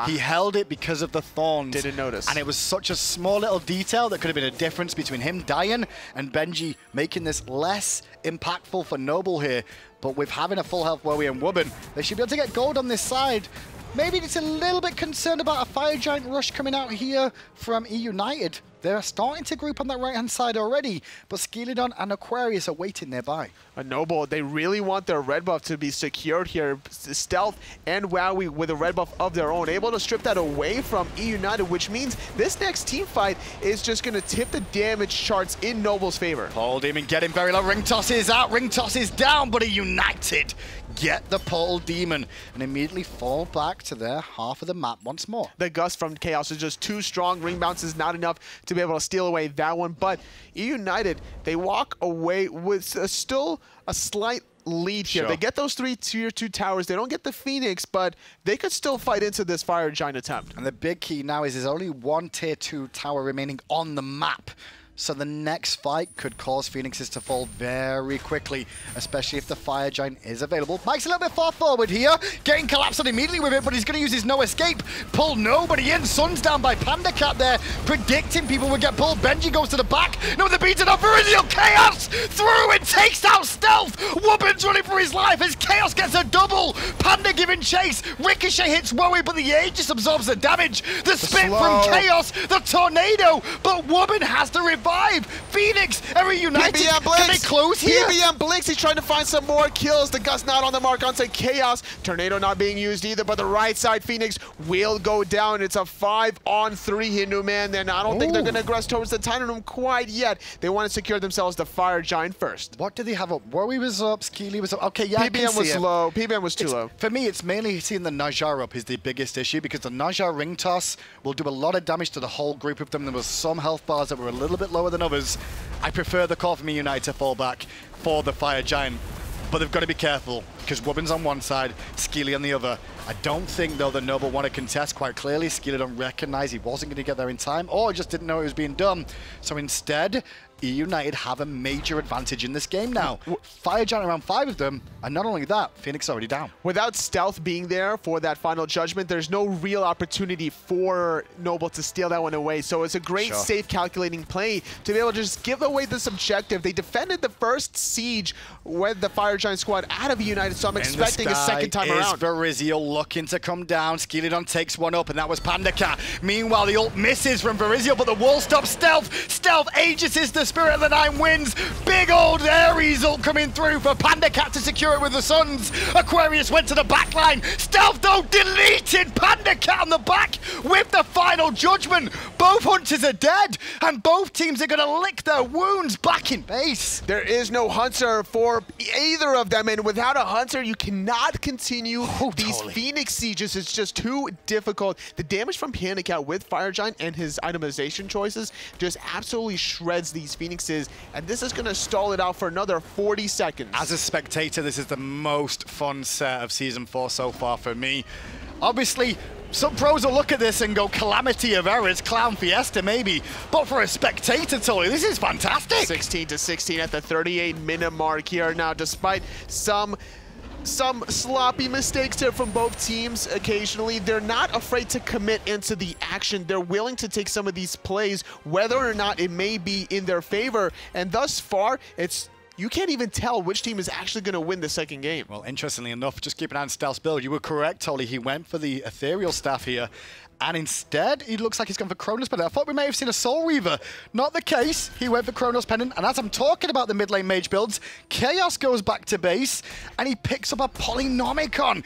He held it because of the thorns. Didn't notice. And it was such a small little detail that could have been a difference between him dying and Benji making this less impactful for Noble here. But with having a full health Wowie and Wubben, they should be able to get gold on this side. Maybe it's a little bit concerned about a Fire Giant rush coming out here from eUnited. They're starting to group on that right-hand side already, but Skeleton and Aquarius are waiting nearby. A Noble, they really want their red buff to be secured here. Stealth and Wowie with a red buff of their own, able to strip that away from eUnited, which means this next team fight is just going to tip the damage charts in Noble's favor. Pole Demon getting very low. Ring toss is out, ring toss is down, but eUnited get the Pole Demon and immediately fall back to their half of the map once more. The gust from Chaos is just too strong. Ring bounce is not enough to be able to steal away that one, but eUnited, they walk away with still a slight lead here. They get those 3 tier 2 towers. They don't get the Phoenix, but they could still fight into this Fire Giant attempt. And the big key now is there's only 1 tier 2 tower remaining on the map. So the next fight could cause Phoenixes to fall very quickly, especially if the Fire Giant is available. Mike's a little bit far forward here, getting collapsed on immediately with it, but he's going to use his no escape. Pull nobody in. Sun's down by Panda Cat there, predicting people would get pulled. Benji goes to the back. No, the beaten up. Virizial Chaos through and takes out Stealth. Wubben's running for his life as Chaos gets a double. Panda giving chase. Ricochet hits Wowie, but the Aegis absorbs the damage. The spit from Chaos, the tornado, but Wubben has to revive. Phoenix, eUnited, can they close here? PBM blinks, he's trying to find some more kills. The gust not on the mark onto Chaos. Tornado not being used either, but the right side Phoenix will go down. It's a 5-on-3 Hindu man. Then I don't think they're going to aggress towards the Titanium quite yet. They want to secure themselves the Fire Giant first. What did they have up? Wowie was up, Skeely was up. Okay, yeah, PBM was low. PBM was too low. For me, it's mainly seeing the Najar up is the biggest issue because the Najar ring toss will do a lot of damage to the whole group of them. There was some health bars that were a little bit lower than others. I prefer the call from eUnited to fall back for the Fire Giant, but they've got to be careful because Wubben's on one side, Skeely on the other. I don't think, though, the Noble want to contest quite clearly. Skeely don't recognize he wasn't going to get there in time or just didn't know it was being done. So instead, eUnited have a major advantage in this game now. Fire Giant around 5 of them, and not only that, Phoenix already down. Without Stealth being there for that final judgment, there's no real opportunity for Noble to steal that one away. So it's a great, safe, calculating play to be able to just give away this objective. They defended the first siege with the Fire Giant squad out of eUnited, so I'm expecting a second time around. Virizial looking to come down. Skeleton takes one up, and that was Panda Cat. Meanwhile, the ult misses from Virizial, but the wall stops Stealth. Stealth Aegis is the Spirit of the Nine wins. Big old Ares ult coming through for Panda Cat to secure it with the Suns. Aquarius went to the back line. Stealth, though, deleted Panda Cat on the back with the final judgment. Both Hunters are dead, and both teams are going to lick their wounds back in base. There is no Hunter for either of them, and without a Hunter, you cannot continue these Phoenix sieges. It's just too difficult. The damage from Panda Cat with Fire Giant and his itemization choices just absolutely shreds these Phoenixes, and this is going to stall it out for another 40 seconds. As a spectator, this is the most fun set of Season 4 so far for me. Obviously, some pros will look at this and go, calamity of errors, clown fiesta maybe. But for a spectator, Tully, this is fantastic. 16-16 at the 38-minute mark here. Now, despite some sloppy mistakes here from both teams occasionally, they're not afraid to commit into the action. They're willing to take some of these plays, whether or not it may be in their favor. And thus far, you can't even tell which team is actually going to win the second game. Well, interestingly enough, just keep an eye on Stealth's build. You were correct, Tolly. He went for the Ethereal Staff here. And instead, he looks like he's gone for Chronos Pendant. I thought we may have seen a Soul Reaver. Not the case. He went for Chronos Pendant. And as I'm talking about the mid lane mage builds, Chaos goes back to base and he picks up a Polynomicon.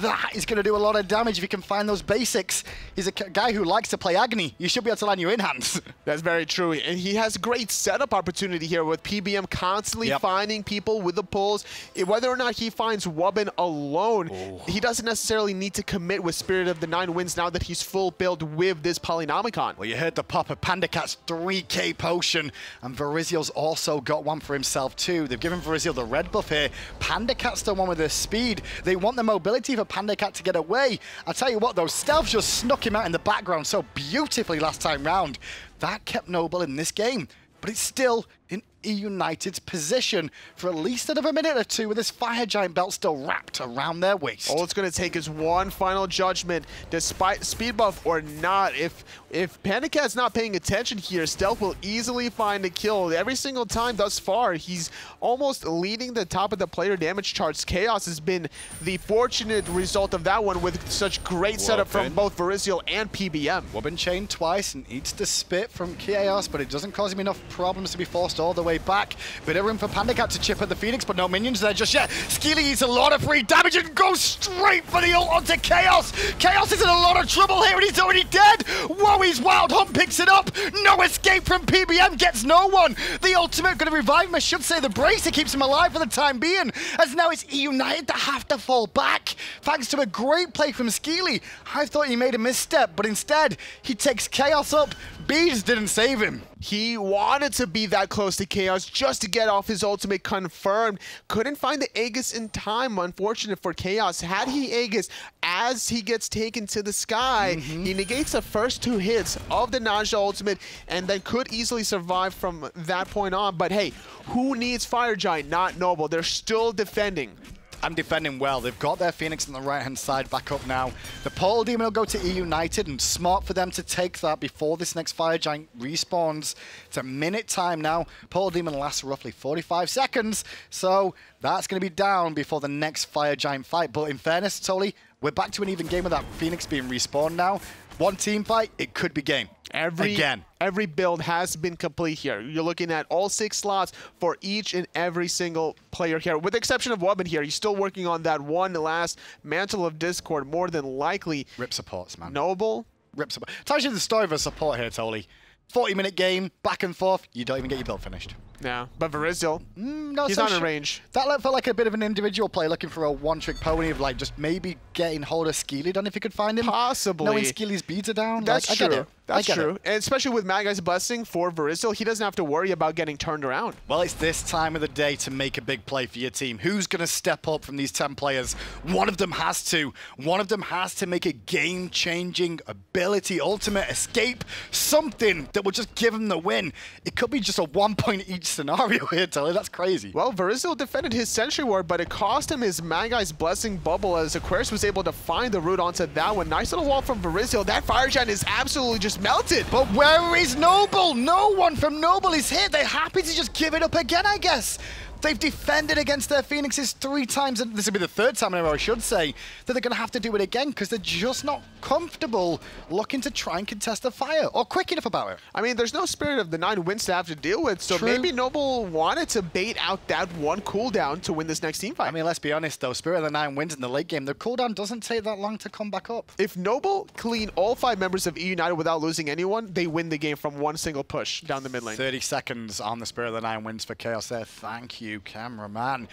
That is going to do a lot of damage if he can find those basics. He's a guy who likes to play Agony. You should be able to land your in-hands. That's very true. And he has great setup opportunity here with PBM constantly finding people with the pulls. Whether or not he finds Wubben alone, he doesn't necessarily need to commit with Spirit of the Nine Winds now that he's full build with this Polynomicon. Well, you heard the pop of Panda Cat's 3k potion, and Virizial's also got one for himself too. They've given Virizial the red buff here. Panda Cat's the one with the speed. They want the mobility for Panda Cat to get away. I'll tell you what though, Stealth just snuck him out in the background so beautifully last time round. That kept Noble in this game. But it's still in eUnited's position for at least another minute or two with this Fire Giant belt still wrapped around their waist. All it's going to take is one final judgment, despite speed buff or not. If Panda Cat's not paying attention here, Stealth will easily find a kill. Every single time thus far, he's almost leading the top of the player damage charts. Chaos has been the fortunate result of that one with such great setup from both Verizial and PBM. Wobbin chained twice and eats the spit from Chaos, but it doesn't cause him enough problems to be forced all the way back. Bit of room for Panda Cat to chip at the Phoenix, but no minions there just yet. Skeely eats a lot of free damage and goes straight for the ult onto Chaos. Chaos is in a lot of trouble here and he's already dead. Wowie's Wild Hunt picks it up. No escape from PBM, gets no one. The ultimate going to revive him, I should say. The bracer keeps him alive for the time being, as now it's eUnited that have to fall back. Thanks to a great play from Skeely. I thought he made a misstep, but instead he takes Chaos up. Bees didn't save him. He wanted to be that close to Chaos just to get off his ultimate confirmed. Couldn't find the Aegis in time, unfortunate for Chaos. Had he Aegis as he gets taken to the sky, he negates the first 2 hits of the Naja ultimate and then could easily survive from that point on. But hey, who needs Fire Giant? Not Noble. They're still defending. And defending well. They've got their Phoenix on the right-hand side back up now. The Polar Demon will go to eUnited, and smart for them to take that before this next Fire Giant respawns. It's a minute time now. Polar Demon lasts roughly 45 seconds, so that's going to be down before the next Fire Giant fight. But in fairness, Toli, we're back to an even game with that Phoenix being respawned now. One team fight, it could be game. Every build has been complete here. You're looking at all 6 slots for each and every single player here. With the exception of Wobbin here, he's still working on that one last Mantle of Discord, more than likely. Rip supports, man. Noble. Rip support. Tells you the story of a support here, Toli. 40-minute game, back and forth, you don't even get your build finished. Yeah, but Verizial, he's so not in range. That felt like a bit of an individual play, looking for a one-trick pony of like just maybe getting hold of Skeely done if he could find him. Possibly. Knowing Skeely's beads are down. That's like, true. I get it. That's true. And especially with Mad Guy's Blessing for Verizial, he doesn't have to worry about getting turned around. Well, it's this time of the day to make a big play for your team. Who's going to step up from these 10 players? One of them has to. One of them has to make a game-changing ability, ultimate escape, something that will just give him the win. It could be just a 1 point each scenario here, Tully. That's crazy. Well, Verizial defended his Sentry Ward, but it cost him his Mad Guy's Blessing bubble as Aquarius was able to find the route onto that one. Nice little wall from Verizial. That Fire Giant is absolutely just melted. But where is Noble? No one from Noble is here. They're happy to just give it up again, I guess. They've defended against their Phoenixes 3 times, and this will be the 3rd time in a row, I should say, that they're going to have to do it again because they're just not comfortable looking to try and contest the fire or quick enough about it. I mean, there's no Spirit of the 9 wins to have to deal with, so maybe Noble wanted to bait out that one cooldown to win this next team fight. I mean, let's be honest, though. Spirit of the 9 wins in the late game. The cooldown doesn't take that long to come back up. If Noble clean all 5 members of eUnited without losing anyone, they win the game from one single push down the mid lane. 30 seconds on the Spirit of the 9 wins for Chaos there. Thank you, cameraman.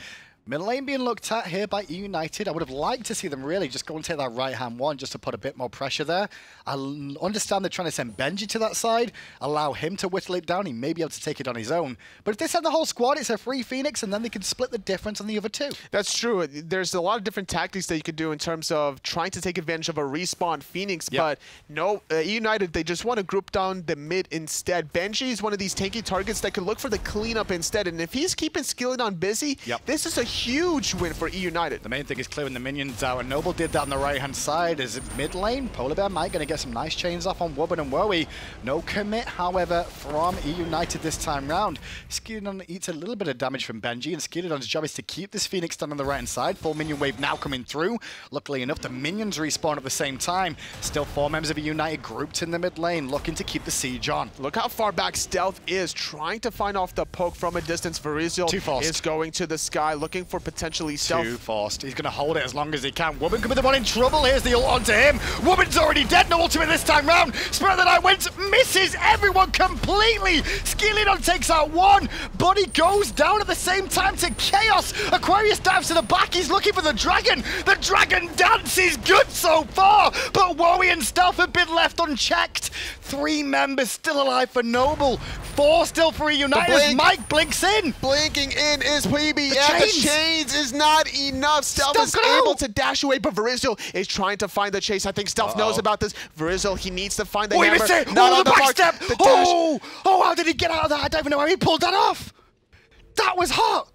Mid lane being looked at here by eUnited. I would have liked to see them really just go and take that right-hand one just to put a bit more pressure there. I understand they're trying to send Benji to that side, allow him to whittle it down. He may be able to take it on his own. But if they send the whole squad, it's a free Phoenix, and then they can split the difference on the other 2. That's true. There's a lot of different tactics that you could do in terms of trying to take advantage of a respawn Phoenix, but no, eUnited, they just want to group down the mid instead. Benji is one of these tanky targets that could look for the cleanup instead, and if he's keeping Skilledon busy, this is a huge win for eUnited. The main thing is clearing the minions out, and Noble did that on the right-hand side. Is it mid lane? Polar Bear Mike going to get some nice chains off on Wobbin and Wowie. No commit, however, from eUnited this time round. Skilledon eats a little bit of damage from Benji, and Skilledon's job is to keep this Phoenix down on the right-hand side. Full minion wave now coming through. Luckily enough, the minions respawn at the same time. Still 4 members of eUnited grouped in the mid lane, looking to keep the siege on. Look how far back Stealth is, trying to find off the poke from a distance. Verizial is going to the sky, looking for potentially Stealth. Too fast. He's going to hold it as long as he can. Wobbin could be the one in trouble. Here's the ult onto him. Wobbin's already dead. No ultimate this time round. Spirit of the Night wins. Misses everyone completely. Skilledon takes out one. Buddy goes down at the same time to Chaos. Aquarius dives to the back. He's looking for the dragon. The dragon dance is good so far, but Wowie and Stealth have been left unchecked. 3 members still alive for Noble. 4 still for eUnited. Mike blinks in. Blinking in is PB. The chains. chains is not enough. Stealth is able to dash away, but Verizil is trying to find the chase. I think Stealth knows about this. Verizil, he needs to find the hammer. Missed it. Not on the back step. The dash. How did he get out of that? I don't even know how he pulled that off. That was hot.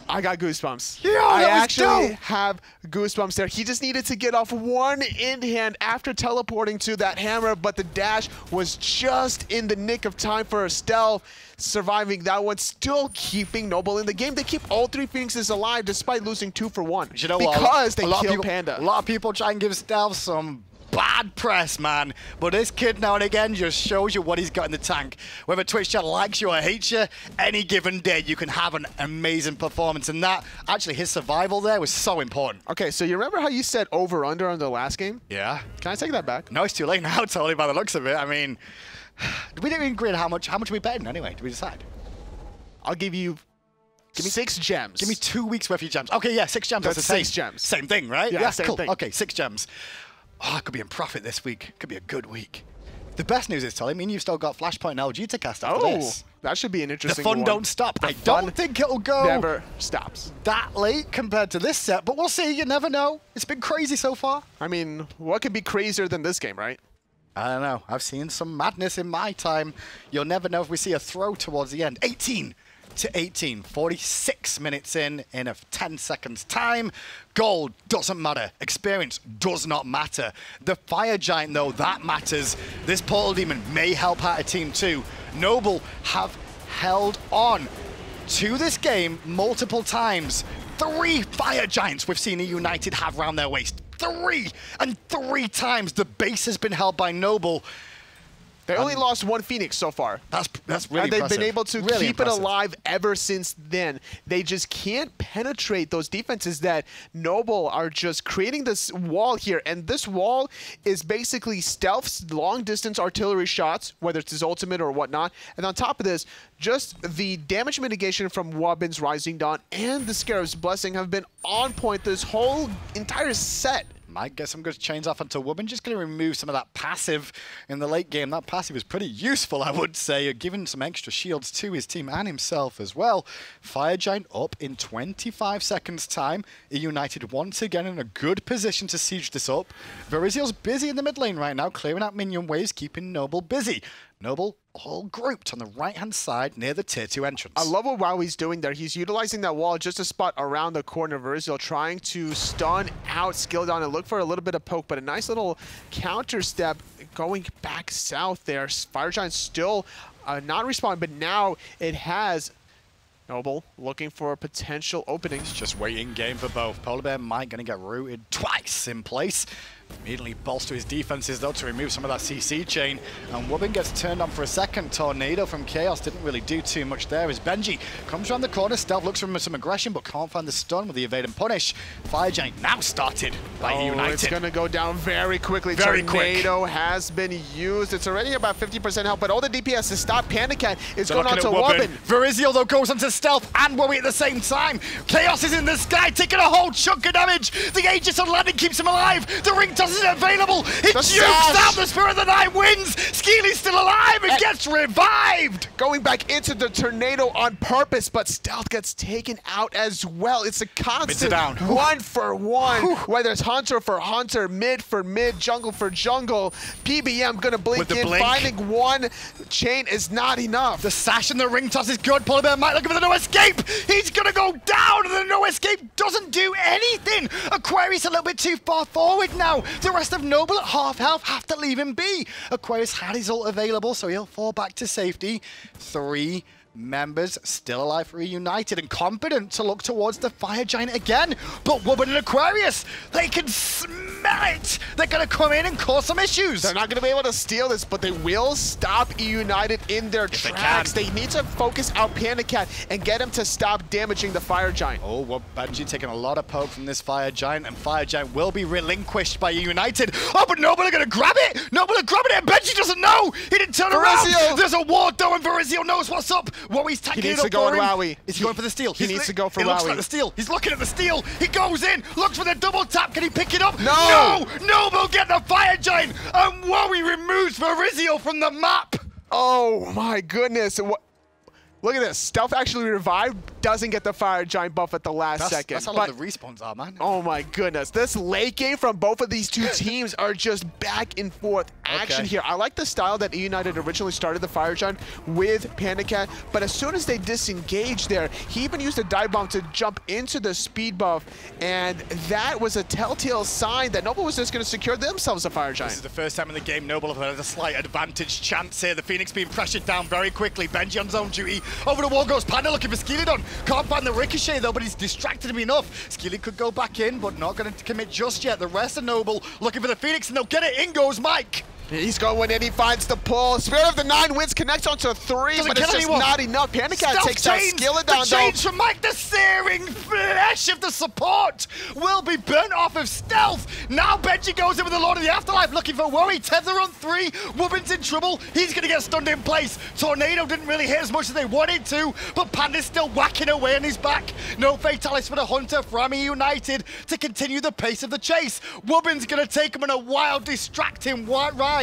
I got goosebumps. Yeah, I that was actually dope. have goosebumps there. He just needed to get off one in hand after teleporting to that hammer, but the dash was just in the nick of time for Stealth, surviving that one, still keeping Noble in the game. They keep all three Phoenixes alive despite losing 2 for 1. You know because what? they killed Panda. A lot of people try and give Stealth some bad press, man. But this kid now and again just shows you what he's got in the tank. Whether Twitch chat likes you or hates you, any given day you can have an amazing performance. And that, actually, his survival there was so important. Okay, so you remember how you said over-under on the last game? Yeah. Can I take that back? No, it's too late now, totally, by the looks of it. I mean, we didn't even agree on how much are we betting anyway? Did we decide? I'll give me 6 gems. Give me 2 weeks worth of gems. Okay, yeah, 6 gems. That's the same. 6 gems. Same thing, right? Yeah, same cool. thing. Okay, 6 gems. Oh, I could be in profit this week. Could be a good week. The best news is, Tully, I mean, you've still got Flashpoint and LG to cast after this. That should be an interesting The fun one. don't stop. I don't think it'll go never stops. that late compared to this set, but we'll see. You never know. It's been crazy so far. I mean, what could be crazier than this game, right? I don't know. I've seen some madness in my time. You'll never know if we see a throw towards the end. 18 to 18, 46 minutes in a 10 seconds time. Gold doesn't matter. Experience does not matter. The Fire Giant, though, that matters. This Portal Demon may help out a team too. Noble have held on to this game multiple times. 3 Fire Giants we've seen eUnited have round their waist. 3! And 3 times the base has been held by Noble. They only lost 1 Phoenix so far. That's really and they've impressive. been able to really keep impressive. it alive ever since then. They just can't penetrate those defenses that Noble are just creating this wall here. And this wall is basically Stealth's long-distance artillery shots, whether it's his ultimate or whatnot. And on top of this, just the damage mitigation from Wabin's Rising Dawn and the Scarab's Blessing have been on point this whole entire set. Might get some good chains off onto Wubin. Just going to remove some of that passive in the late game. That passive is pretty useful, I would say, giving some extra shields to his team and himself as well. Fire Giant up in 25 seconds time. eUnited once again in a good position to siege this up. Verizil's busy in the mid lane right now, clearing out minion waves, keeping Noble busy. Noble all grouped on the right-hand side near the tier 2 entrance. I love what Wowie's doing there. He's utilizing that wall just to spot around the corner of Verizil, trying to stun out Skilldon and look for a little bit of poke, but a nice little counter step going back south there. Fire Giant still not responding, but now it has Noble looking for a potential openings. Just waiting game for both. Polar Bear Mike going to get rooted twice in place. Immediately bolster his defenses though to remove some of that CC chain. And Wubin gets turned on for a second. Tornado from Chaos didn't really do too much there as Benji comes around the corner. Stealth looks for some aggression but can't find the stun with the evade and punish. Fire Giant now started by eUnited. It's going to go down very quickly. Very Tornado has been used. It's already about 50% health, but all the DPS to stop Panda Cat is going on to Wubin. Verizil though goes onto Stealth and Wowie at the same time. Chaos is in the sky taking a whole chunk of damage. The Aegis on landing keeps him alive. The ring isn't available. It jukes out. The Spirit of the Night wins. Skeely's still alive and gets revived. Going back into the tornado on purpose, but Stealth gets taken out as well. It's a constant down. 1 for 1. Whether it's Hunter for Hunter, mid for mid, jungle for jungle. PBM gonna blink in. Finding one chain is not enough. The sash and the ring toss is good. Polar Bear Mike looking for the no escape. He's gonna go down and the no escape doesn't do anything. Aquarius a little bit too far forward now. The rest of Noble at half health have to leave him be. Aquarius had his ult available, so he'll fall back to safety. 3 members still alive for eUnited and confident to look towards the Fire Giant again. But Wubin and Aquarius, they can smell it. They're going to come in and cause some issues. They're not going to be able to steal this, but they will stop eUnited in their tracks. They need to focus out Panda Cat and get him to stop damaging the Fire Giant. Oh, well, Benji taking a lot of poke from this Fire Giant, and Fire Giant will be relinquished by eUnited. Oh, but Noble are going to grab it. Noble are grabbing it, and Benji doesn't know. He didn't turn around. There's a ward, though, and Verizil knows what's up. Wowie's taking it up for him. He needs to go on Wowie. Is he going for the steal? He needs to go for Wowie. It looks like the steal. He's looking at the steal. He goes in, looks for the double tap. Can he pick it up? No! Noble get the Fire Giant, and Wowie removes Verizil from the map. Oh my goodness. Look at this. Stealth actually revived, doesn't get the Fire Giant buff at the last second. That's how long the respawns are, man. Oh my goodness. This late game from both of these two teams are just back and forth action here. I like the style that eUnited originally started the Fire Giant with Panda Cat, but as soon as they disengaged there, he even used a dive bomb to jump into the speed buff, and that was a telltale sign that Noble was just going to secure themselves a Fire Giant. This is the first time in the game Noble have had a slight advantage chance here. The Phoenix being pressured down very quickly. Benji on zone duty. Over the wall goes Panda looking for Skeleton. Can't find the ricochet though, but he's distracted him enough. Skeleton could go back in, but not going to commit just yet. The rest of Noble looking for the Phoenix, and they'll get it. In goes Mike. He's going in, he finds the pull. Spirit of the Nine wins, connects onto 3, but it's just not enough. Panda Cat takes out Skeleton though. The change from Mike, the searing flesh of the support will be burnt off of Stealth. Now Benji goes in with the Lord of the Afterlife looking for Worry. Tether on 3, Wubbin's in trouble. He's going to get stunned in place. Tornado didn't really hit as much as they wanted to, but Panda's still whacking away on his back. No Fatalis for the Hunter from eUnited to continue the pace of the chase. Wubbin's going to take him on a wild, distracting ride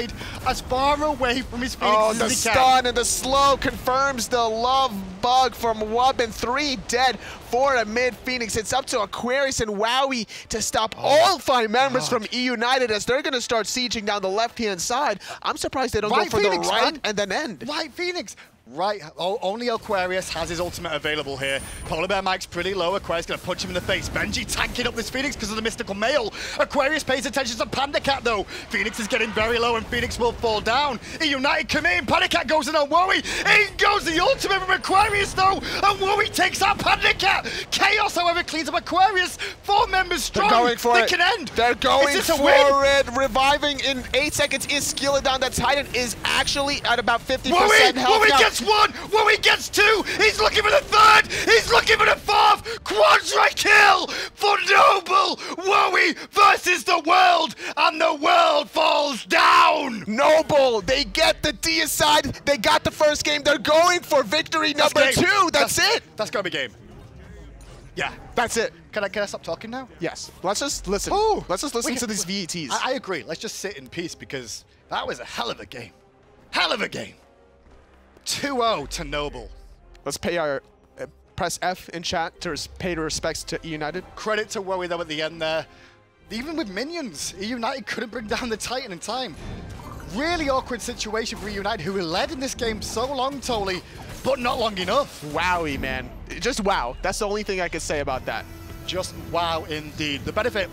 as far away from his Phoenix as he can. The stun and the slow confirms the love bug from Wubbin. 3 dead for a mid Phoenix. It's up to Aquarius and Wowie to stop all 5 members from eUnited as they're going to start sieging down the left-hand side. I'm surprised they don't go for Phoenix, the right man. and then end. Right Phoenix. Right, only Aquarius has his ultimate available here. Polar Bear Mike's pretty low. Aquarius gonna punch him in the face. Benji tanking up this Phoenix because of the mystical mail. Aquarius pays attention to Panda Cat though. Phoenix is getting very low and Phoenix will fall down. eUnited come in. Panda Cat goes in on Worry. In goes the ultimate from Aquarius though, and Worry takes out Panda Cat. Chaos, however, cleans up Aquarius. 4 members strong. They're going for they it. can end. They're going is this for a win? it. Reviving in 8 seconds is Skeleton. That Titan is actually at about 50% health. Worry now. gets 1. Worry gets 2. He's looking for the 3rd. He's looking for the 4th. Quadra kill for Noble. Worry versus the world, and the world falls down. Noble, they get the deicide. They got the first game. They're going for victory number 2. That's it. That's gotta be game. Yeah. That's it. Can I stop talking now? Yes. Let's just listen. Ooh. Let's just listen to these VETs. I agree. Let's just sit in peace because that was a hell of a game. Hell of a game. 2-0 to Noble. Let's pay our press F in chat to pay the respects to eUnited. Credit to Worry though at the end there. Even with minions, eUnited couldn't bring down the Titan in time. Really awkward situation for eUnited, who led in this game so long, Toli, but not long enough. Wowie, man. Just wow. That's the only thing I can say about that. Just wow indeed. The benefit